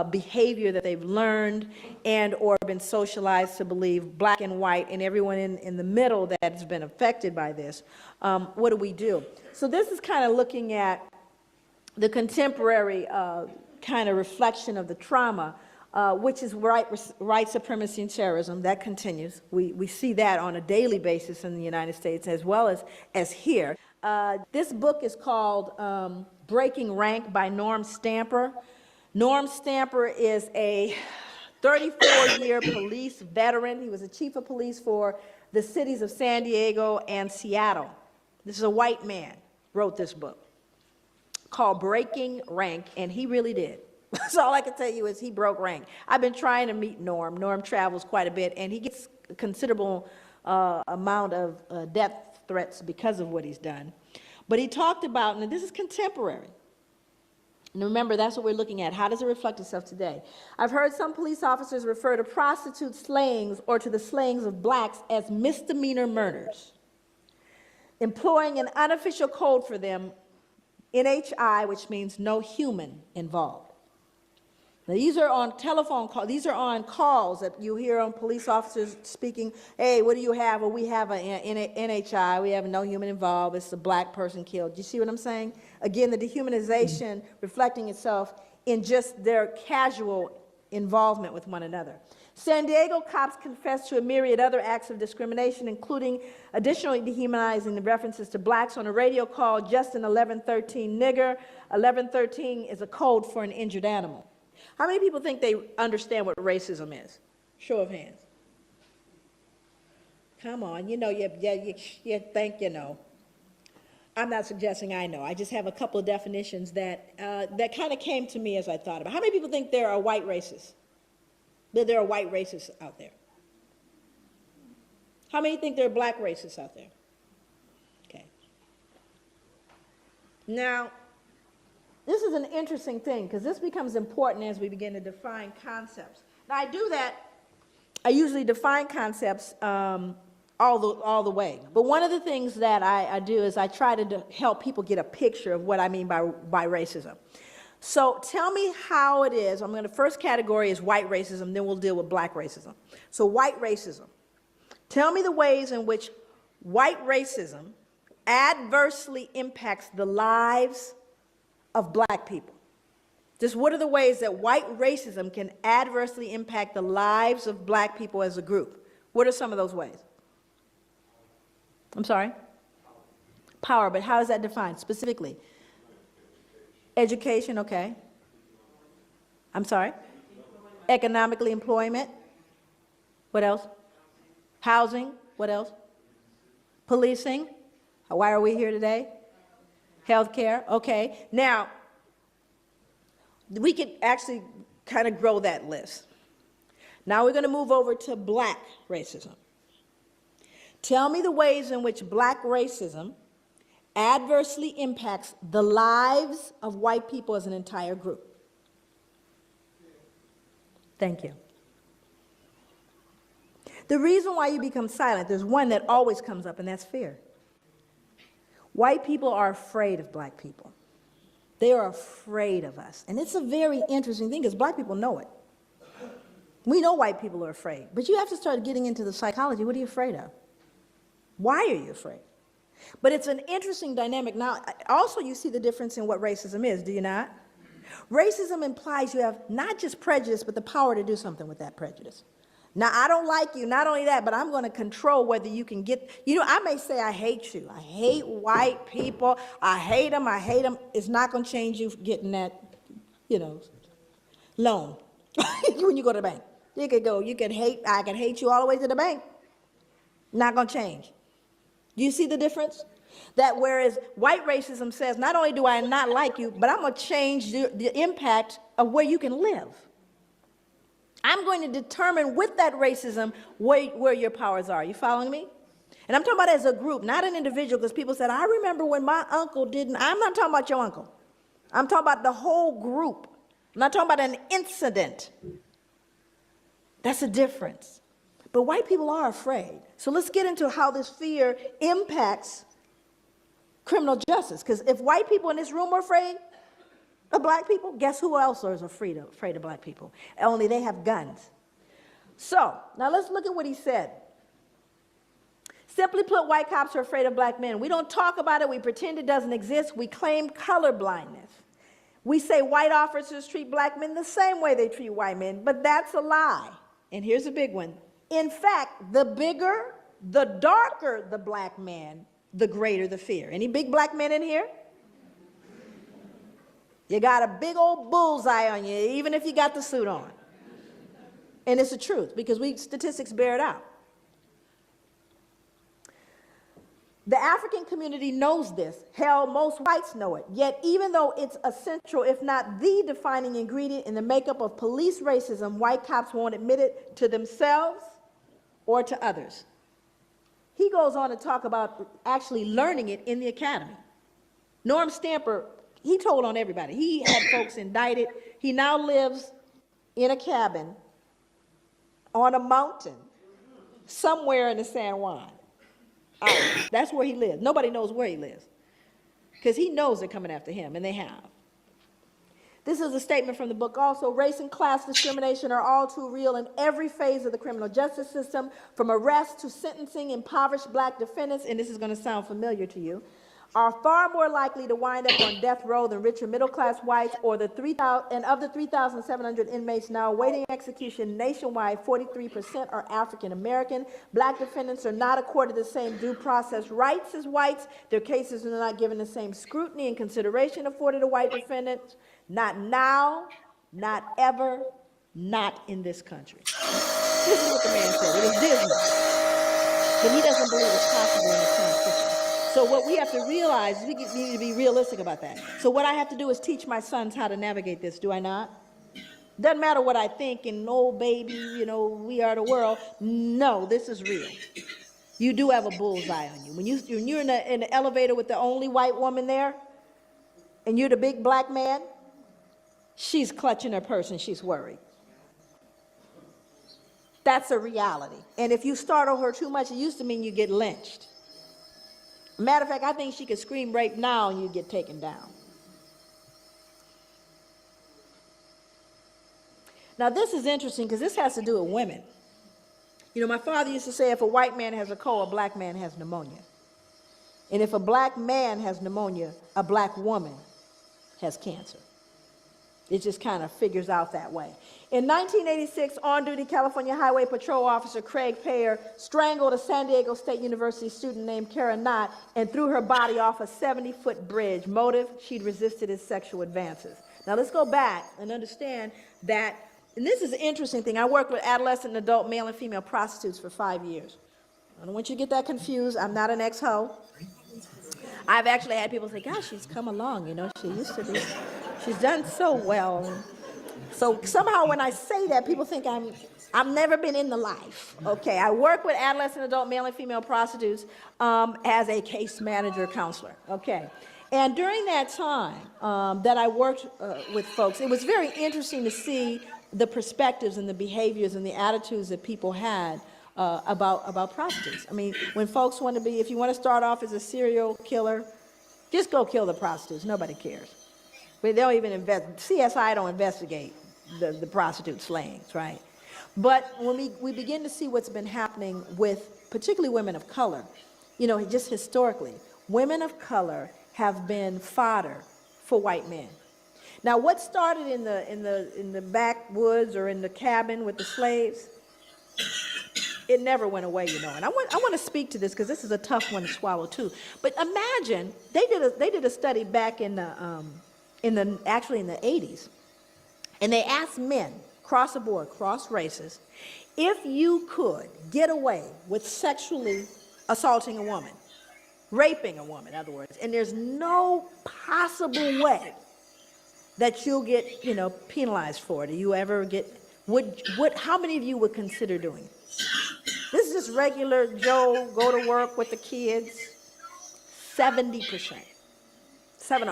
behavior that they've learned and or been socialized to believe, black and white, and everyone in the middle that has been affected by this. What do we do? So this is kind of looking at the contemporary kind of reflection of the trauma, which is white supremacy and terrorism. That continues. We see that on a daily basis in the United States as well as here. This book is called Breaking Rank by Norm Stamper. Norm Stamper is a 34-year police veteran. He was the chief of police for the cities of San Diego and Seattle. This is a white man, wrote this book called Breaking Rank, and he really did. So all I can tell you is he broke rank. I've been trying to meet Norm. Norm travels quite a bit, and he gets a considerable amount of death threats because of what he's done. But he talked about, and this is contemporary, and remember, that's what we're looking at. How does it reflect itself today? I've heard some police officers refer to prostitute slayings or to the slayings of blacks as misdemeanor murders, employing an unofficial code for them, NHI, which means no human involved. Now, these are on telephone calls. These are on calls that you hear on police officers speaking, hey, what do you have? Well, we have an NHI. We have no human involved. It's a black person killed. Do you see what I'm saying? Again, the dehumanization reflecting itself in just their casual involvement with one another. San Diego cops confessed to a myriad other acts of discrimination, including additionally dehumanizing the references to blacks on a radio call, Justin 1113 nigger. 1113 is a code for an injured animal. How many people think they understand what racism is? Show of hands. Come on, you think you know. I'm not suggesting I know. I just have a couple of definitions that that kind of came to me as I thought about. How many people think there are white racists? That there are white racists out there? How many think there are black racists out there? Okay. Now, this is an interesting thing because this becomes important as we begin to define concepts. Now, I do that. I usually define concepts all the way. But one of the things that I do is I try to help people get a picture of what I mean by racism. So tell me how it is. I'm going to, first category is white racism, then we'll deal with black racism. So white racism. Tell me the ways in which white racism adversely impacts the lives of black people. Just what are the ways that white racism can adversely impact the lives of black people as a group? What are some of those ways? I'm sorry? Power, but how is that defined specifically? Education, okay. I'm sorry? Economically, employment. What else? Housing, what else? Policing. Why are we here today? Healthcare, okay. Now, we could actually kind of grow that list. Now we're going to move over to black racism. Tell me the ways in which black racism adversely impacts the lives of white people as an entire group. Thank you. The reason why you become silent, there's one that always comes up, and that's fear. White people are afraid of black people. They are afraid of us. And it's a very interesting thing because black people know it. We know white people are afraid, but you have to start getting into the psychology. What are you afraid of? Why are you afraid? But it's an interesting dynamic. Now, also you see the difference in what racism is, do you not? Racism implies you have not just prejudice, but the power to do something with that prejudice. Now, I don't like you, not only that, but I'm going to control whether you can get, you know, I may say I hate you. I hate white people. I hate them. I hate them. It's not going to change you getting that, you know, loan when you go to the bank. You could go, you can hate, I can hate you all the way to the bank. Not going to change. Do you see the difference? That whereas white racism says, not only do I not like you, but I'm going to change the impact of where you can live. I'm going to determine with that racism where your powers are. You following me? And I'm talking about as a group, not an individual, because people said, I remember when my uncle didn't. I'm not talking about your uncle. I'm talking about the whole group. I'm not talking about an incident. That's a difference. But white people are afraid. So let's get into how this fear impacts criminal justice. Because if white people in this room are afraid of black people, guess who else is afraid of black people? Only they have guns. So now let's look at what he said. Simply put, white cops are afraid of black men. We don't talk about it. We pretend it doesn't exist. We claim color blindness. We say white officers treat black men the same way they treat white men, but that's a lie. And here's a big one. In fact, the bigger, the darker the black man, the greater the fear. Any big black men in here? You got a big old bullseye on you, even if you got the suit on. And it's the truth, because statistics bear it out. The African community knows this. Hell, most whites know it. Yet, even though it's essential, if not the defining ingredient in the makeup of police racism, white cops won't admit it to themselves or to others. He goes on to talk about actually learning it in the academy. Norm Stamper, he told on everybody. He had folks indicted. He now lives in a cabin on a mountain somewhere in the San Juan. That's where he lives. Nobody knows where he lives because he knows they're coming after him, and they have. This is a statement from the book also. Race and class discrimination are all too real in every phase of the criminal justice system, from arrest to sentencing. Impoverished black defendants, and this is going to sound familiar to you, are far more likely to wind up on death row than richer middle-class whites, or the 3,000, and of the 3,700 inmates now awaiting execution nationwide, 43% are African American. Black defendants are not accorded the same due process rights as whites. Their cases are not given the same scrutiny and consideration afforded to white defendants. Not now, not ever, not in this country. This is what the man said. It is Disney, but he doesn't believe it's possible in the current system. So what we have to realize is we need to be realistic about that. So what I have to do is teach my sons how to navigate this, do I not? Doesn't matter what I think and, oh, baby, you know, we are the world. No, this is real. You do have a bullseye on you. When you're in the elevator with the only white woman there, and you're the big black man, she's clutching her purse and she's worried. That's a reality. And if you startle her too much, it used to mean you get lynched. Matter of fact, I think she could scream rape now and you'd get taken down. Now, this is interesting because this has to do with women. You know, my father used to say if a white man has a cold, a black man has pneumonia. And if a black man has pneumonia, a black woman has cancer. It just kind of figures out that way. In 1986, on-duty California Highway Patrol Officer Craig Payer strangled a San Diego State University student named Kara Knott and threw her body off a 70-foot bridge. Motive, she'd resisted his sexual advances. Now let's go back and understand that, and this is an interesting thing. I worked with adolescent and adult male and female prostitutes for 5 years. I don't want you to get that confused. I'm not an ex-ho. I've actually had people say, gosh, she's come along, you know, she used to be, she's done so well. So somehow when I say that, people think I've never been in the life. Okay, I work with adolescent, adult, male and female prostitutes as a case manager counselor, okay. And during that time that I worked with folks, it was very interesting to see the perspectives and the behaviors and the attitudes that people had about prostitutes. I mean, when folks want to be, if you want to start off as a serial killer, just go kill the prostitutes. Nobody cares. But they don't even CSI don't investigate the prostitute slayings, right? But when we begin to see what's been happening with particularly women of color, you know, just historically, women of color have been fodder for white men. Now, what started in the backwoods or in the cabin with the slaves, it never went away, you know. And I want to speak to this because this is a tough one to swallow too. But imagine they did a study back in the 80s, and they asked men across the board, cross races, if you could get away with sexually assaulting a woman, raping a woman, in other words, and there's no possible way that you'll get, you know, penalized for it. Do you ever get, how many of you would consider doing it? This is just regular Joe, go to work with the kids. 70%. 70.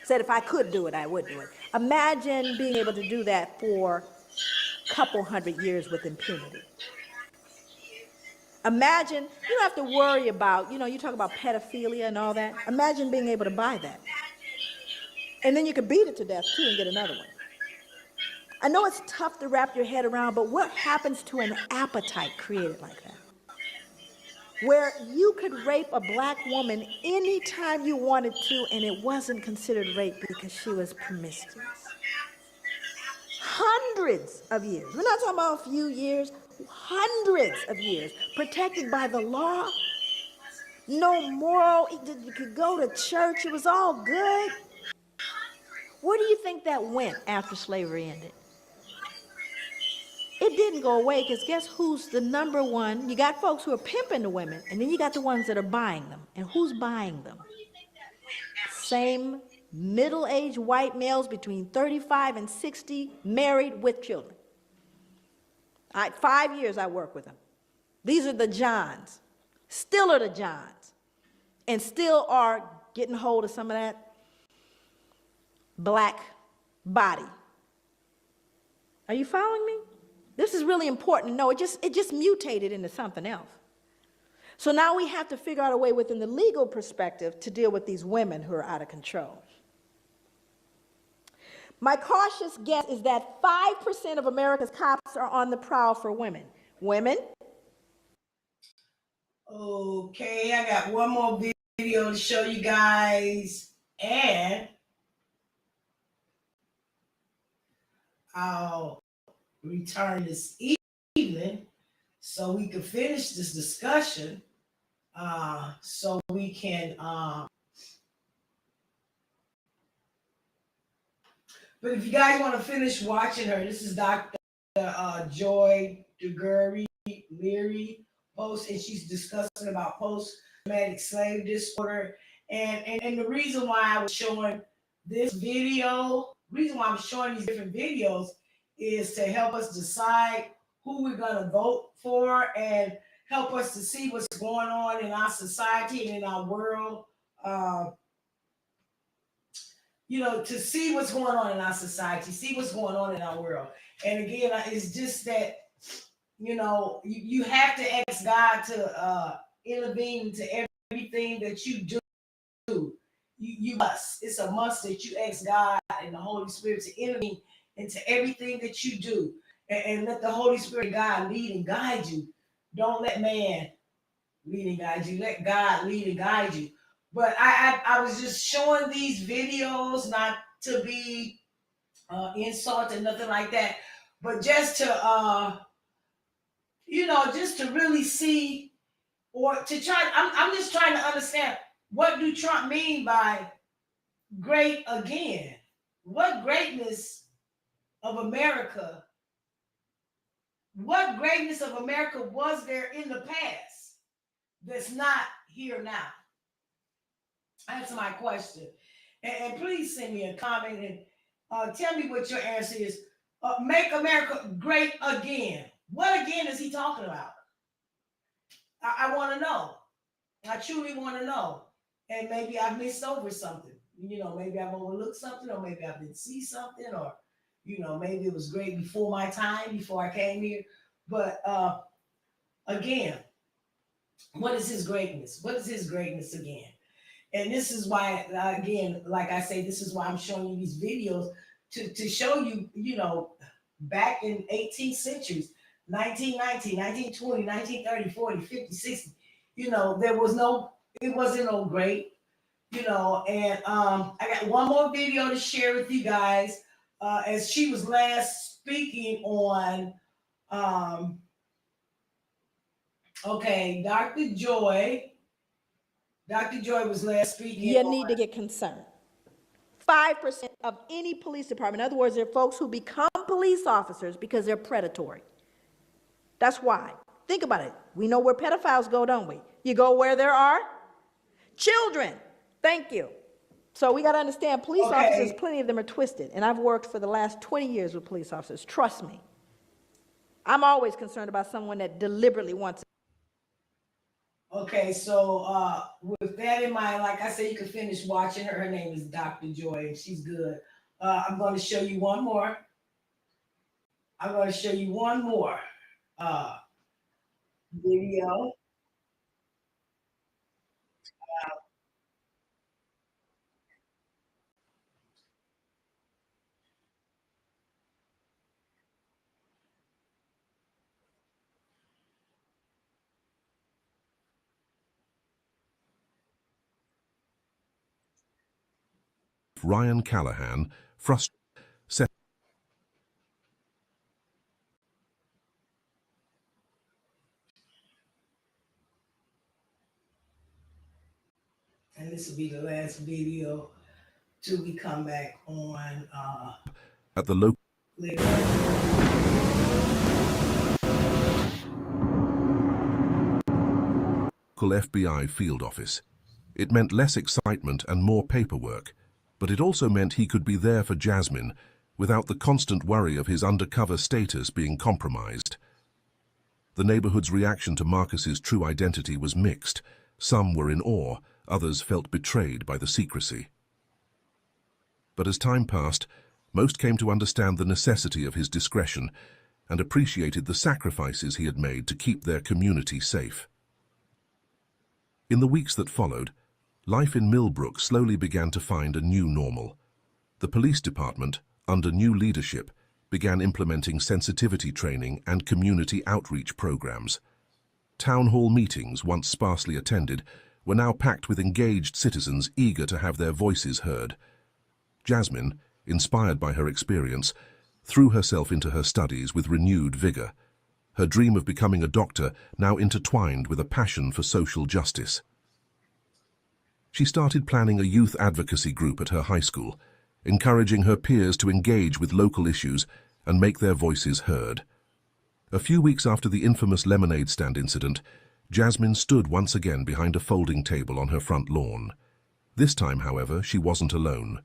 Said if I could do it, I would do it. Imagine being able to do that for a couple hundred years with impunity. Imagine, you don't have to worry about, you know, you talk about pedophilia and all that. Imagine being able to buy that. And then you could beat it to death too and get another one. I know it's tough to wrap your head around, but what happens to an appetite created like that? Where you could rape a black woman anytime you wanted to, and it wasn't considered rape because she was promiscuous. Hundreds of years. We're not talking about a few years, hundreds of years, protected by the law. No moral, you could go to church, it was all good. Where do you think that went after slavery ended? It didn't go away because guess who's the number one? You got folks who are pimping the women, and then you got the ones that are buying them. And who's buying them? Same middle-aged white males between 35 and 60, married with children. 5 years I work with them. These are the Johns. Still are the Johns. And still are getting hold of some of that black body. Are you following me? This is really important to know. It just mutated into something else. So now we have to figure out a way within the legal perspective to deal with these women who are out of control. My cautious guess is that 5% of America's cops are on the prowl for women. Women? Okay, I got one more video to show you guys, and I'll return this evening so we can finish this discussion, so we can but if you guys want to finish watching her, this is Dr. Joy DeGury Leary post, and she's discussing about post traumatic slave disorder. And the reason why I was showing this video, reason why I'm showing these different videos is to help us decide who we're going to vote for and help us to see what's going on in our society and in our world. To see what's going on in our society, see what's going on in our world. And again, it's just that, you have to ask God to intervene into everything that you do. You must. It's a must that you ask God and the Holy Spirit to intervene into everything that you do. And let the Holy Spirit, God, lead and guide you. Don't let man lead and guide you. Let God lead and guide you. But I was just showing these videos, not to be insulting, nothing like that, but just to, just to really see, or to try. I'm just trying to understand, what do Trump mean by great again? What greatness of America? What greatness of America was there in the past that's not here now? That's my question. And please send me a comment and tell me what your answer is. Make America great again. What again is he talking about? I want to know. I truly want to know. And maybe I've missed over something. Maybe I've overlooked something, or maybe I didn't see something, or, maybe it was great before my time, before I came here. But again, what is his greatness? What is his greatness again? And this is why, again, like I say, this is why I'm showing you these videos to show you, back in 18th centuries, 1919, 1920, 1930, 40, 50, 60, it wasn't no great, and I got one more video to share with you guys, as she was last speaking on, Dr. Joy. Dr. Joy was last speaking. You need to get concerned. 5% of any police department, in other words, there are folks who become police officers because they're predatory. That's why. Think about it. We know where pedophiles go, don't we? You go where there are children. Thank you. So we got to understand, police officers, plenty of them are twisted. And I've worked for the last 20 years with police officers. Trust me. I'm always concerned about someone that deliberately wants. Okay, so with that in mind, like I said, you can finish watching her. Her name is Dr. Joy, and she's good. I'm going to show you one more. Video. Ryan Callahan, frustrated. And this will be the last video till we come back on At the local later. FBI field office. It meant less excitement and more paperwork, but it also meant he could be there for Jasmine without the constant worry of his undercover status being compromised. The neighborhood's reaction to Marcus's true identity was mixed. Some were in awe, others felt betrayed by the secrecy. But as time passed, most came to understand the necessity of his discretion and appreciated the sacrifices he had made to keep their community safe. In the weeks that followed, life in Millbrook slowly began to find a new normal. The police department, under new leadership, began implementing sensitivity training and community outreach programs. Town hall meetings, once sparsely attended, were now packed with engaged citizens eager to have their voices heard. Jasmine, inspired by her experience, threw herself into her studies with renewed vigor. Her dream of becoming a doctor now intertwined with a passion for social justice. She started planning a youth advocacy group at her high school, encouraging her peers to engage with local issues and make their voices heard. A few weeks after the infamous lemonade stand incident, Jasmine stood once again behind a folding table on her front lawn. This time, however, she wasn't alone.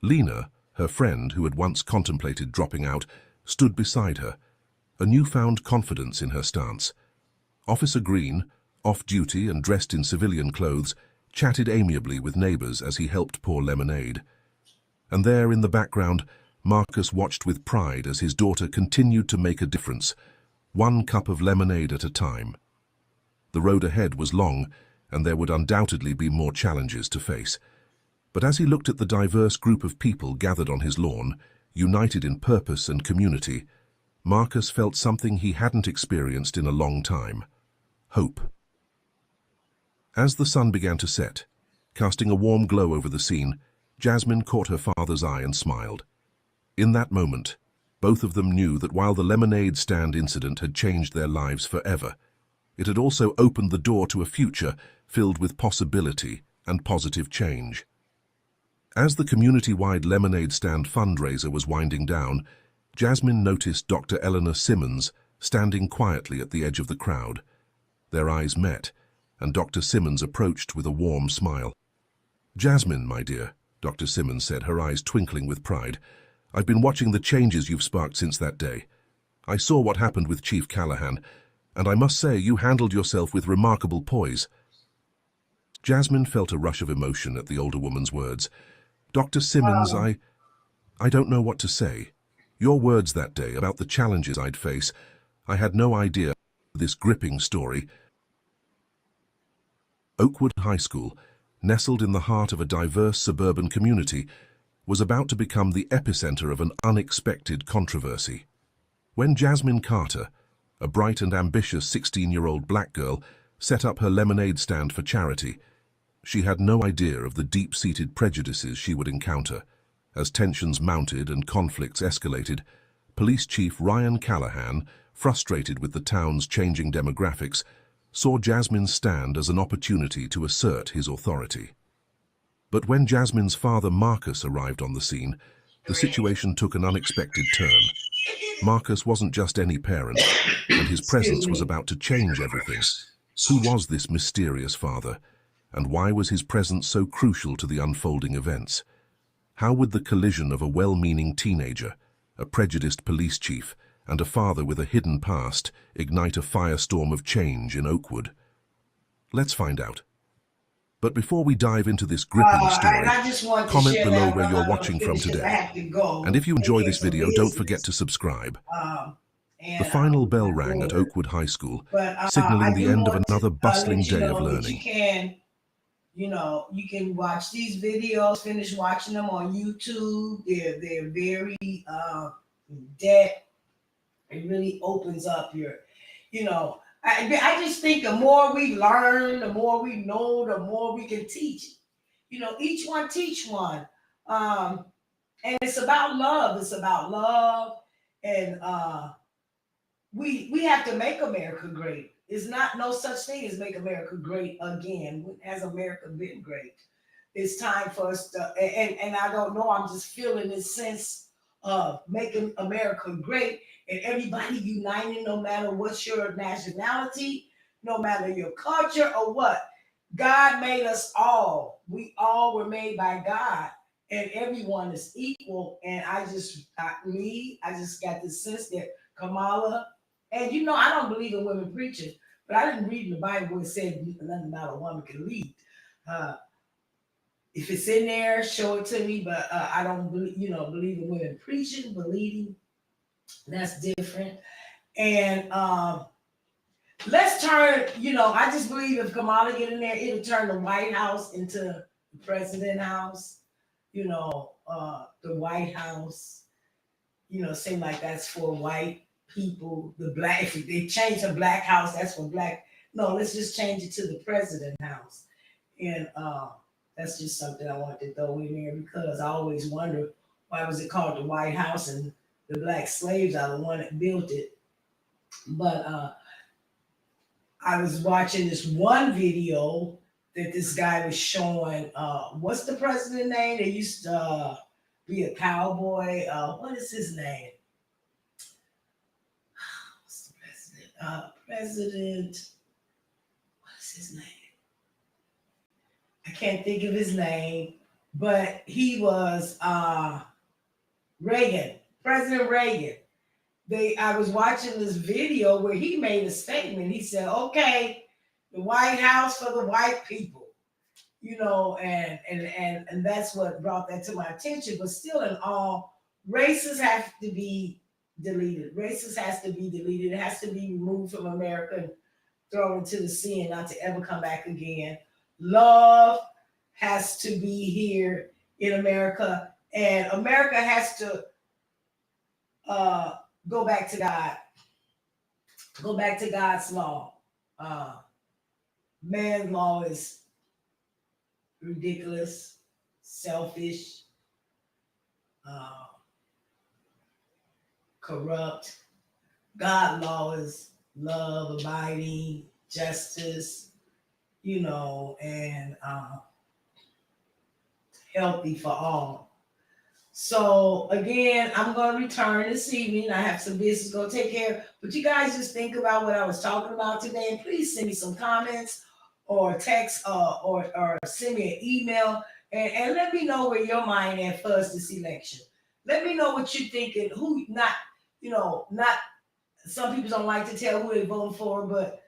Lena, her friend who had once contemplated dropping out, stood beside her, a newfound confidence in her stance. Officer Green, off-duty and dressed in civilian clothes, chatted amiably with neighbors as he helped pour lemonade. And there in the background, Marcus watched with pride as his daughter continued to make a difference, one cup of lemonade at a time. The road ahead was long, and there would undoubtedly be more challenges to face. But as he looked at the diverse group of people gathered on his lawn, united in purpose and community, Marcus felt something he hadn't experienced in a long time: hope. As the sun began to set, casting a warm glow over the scene, Jasmine caught her father's eye and smiled. In that moment, both of them knew that while the lemonade stand incident had changed their lives forever, it had also opened the door to a future filled with possibility and positive change. As the community-wide lemonade stand fundraiser was winding down, Jasmine noticed Dr. Eleanor Simmons standing quietly at the edge of the crowd. Their eyes met, and Dr. Simmons approached with a warm smile. "Jasmine, my dear," Dr. Simmons said, her eyes twinkling with pride, "I've been watching the changes you've sparked since that day. I saw what happened with Chief Callahan, and I must say you handled yourself with remarkable poise." Jasmine felt a rush of emotion at the older woman's words. "Dr. Simmons, I don't know what to say. Your words that day about the challenges I'd face, I had no idea this gripping story." Oakwood High School, nestled in the heart of a diverse suburban community, was about to become the epicenter of an unexpected controversy. When Jasmine Carter, a bright and ambitious 16-year-old black girl, set up her lemonade stand for charity, she had no idea of the deep-seated prejudices she would encounter. As tensions mounted and conflicts escalated, Police Chief Ryan Callahan, frustrated with the town's changing demographics, saw Jasmine's stand as an opportunity to assert his authority. But when Jasmine's father Marcus arrived on the scene, the situation took an unexpected turn. Marcus wasn't just any parent, and his presence was about to change everything. Who was this mysterious father, and why was his presence so crucial to the unfolding events? How would the collision of a well-meaning teenager, a prejudiced police chief, and a father with a hidden past ignite a firestorm of change in Oakwood? Let's find out. But before we dive into this gripping story, comment below where you're watching from today. And if you enjoy this video, don't forget to subscribe. The final bell rang at Oakwood High School, signaling the end of another bustling day of learning. You can watch these videos, finish watching them on YouTube. They're very depth. It really opens up your, I just think the more we learn, the more we know, the more we can teach. Each one teach one. And it's about love. It's about love. And we have to make America great. It's not no such thing as make America great again. Has America been great? It's time for us to, and I don't know, I'm just feeling this sense of making America great and everybody uniting, no matter what's your nationality, no matter your culture or what. God made us all. We all were made by God, and everyone is equal. And I just got this sense that Kamala, and I don't believe in women preaching, but I didn't read in the Bible where it said nothing about a woman can lead. If it's in there, show it to me. But I don't believe in women preaching, but leading. That's different. And let's turn. I just believe if Kamala get in there, it'll turn the White House into the President House. The White House. Seem like that's for white people. The black, if they change the Black House, that's for black. No, let's just change it to the President House. And that's just something I wanted to throw in there, because I always wonder why was it called the White House, and the black slaves are the one that built it. But I was watching this one video that this guy was showing. What's the president name? They used to be a cowboy. What is his name? What's the president? his name? I can't think of his name, but he was Reagan, President Reagan. I was watching this video where he made a statement. He said, okay, the White House for the white people, you know, and that's what brought that to my attention. But still in all, races have to be deleted. Racist has to be deleted. It has to be removed from America and thrown into the sea and not to ever come back again. Love has to be here in America, and America has to go back to God. Go back to God's law. Man's law is ridiculous, selfish, corrupt. God's law is love, abiding, justice, you know, and healthy for all. So again, I'm going to return this evening. I have some business to go take care of, but you guys just think about what I was talking about today, and please send me some comments or text or send me an email and let me know where your mind at first this election. Let me know what you're thinking, who not, you know, not, some people don't like to tell who they're voting for, but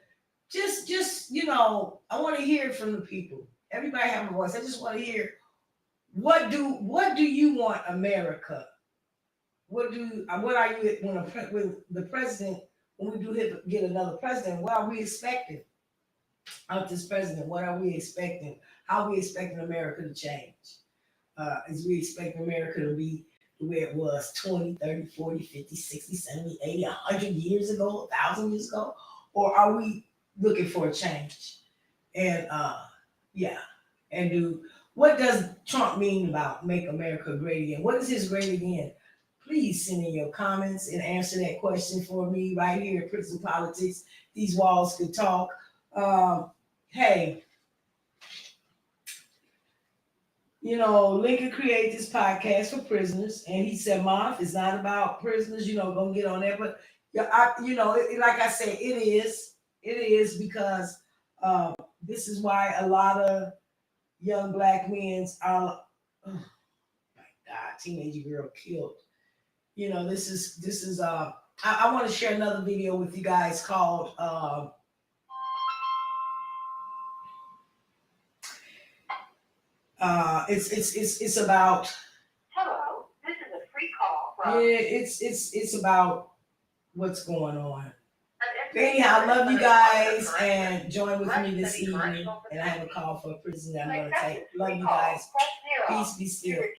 just, you know, I want to hear from the people. Everybody have a voice. I just want to hear, what do you want America? What are you, when the president, when we do get another president, what are we expecting of this president? What are we expecting? How are we expecting America to change? Is we expecting America to be the way it was 20, 30, 40, 50, 60, 70, 80, 100 years ago, 1,000 years ago? Or are we looking for a change? And what does Trump mean about make America great again? What is his great again? Please send in your comments and answer that question for me right here at Prison Politics. These walls could talk. Hey, you know, Lincoln created this podcast for prisoners, and he said, Marv, it's not about prisoners, you know, gonna get on there. But, like I said, it is because this is why a lot of young black men are, oh my God, teenage girl killed. You know, this is I want to share another video with you guys called it's about, hello, this is a free call from, it's about what's going on. Anyhow, I love you guys, and join with me this evening, and I have a call for a prison that I'm going to take. Love you guys. Peace be still.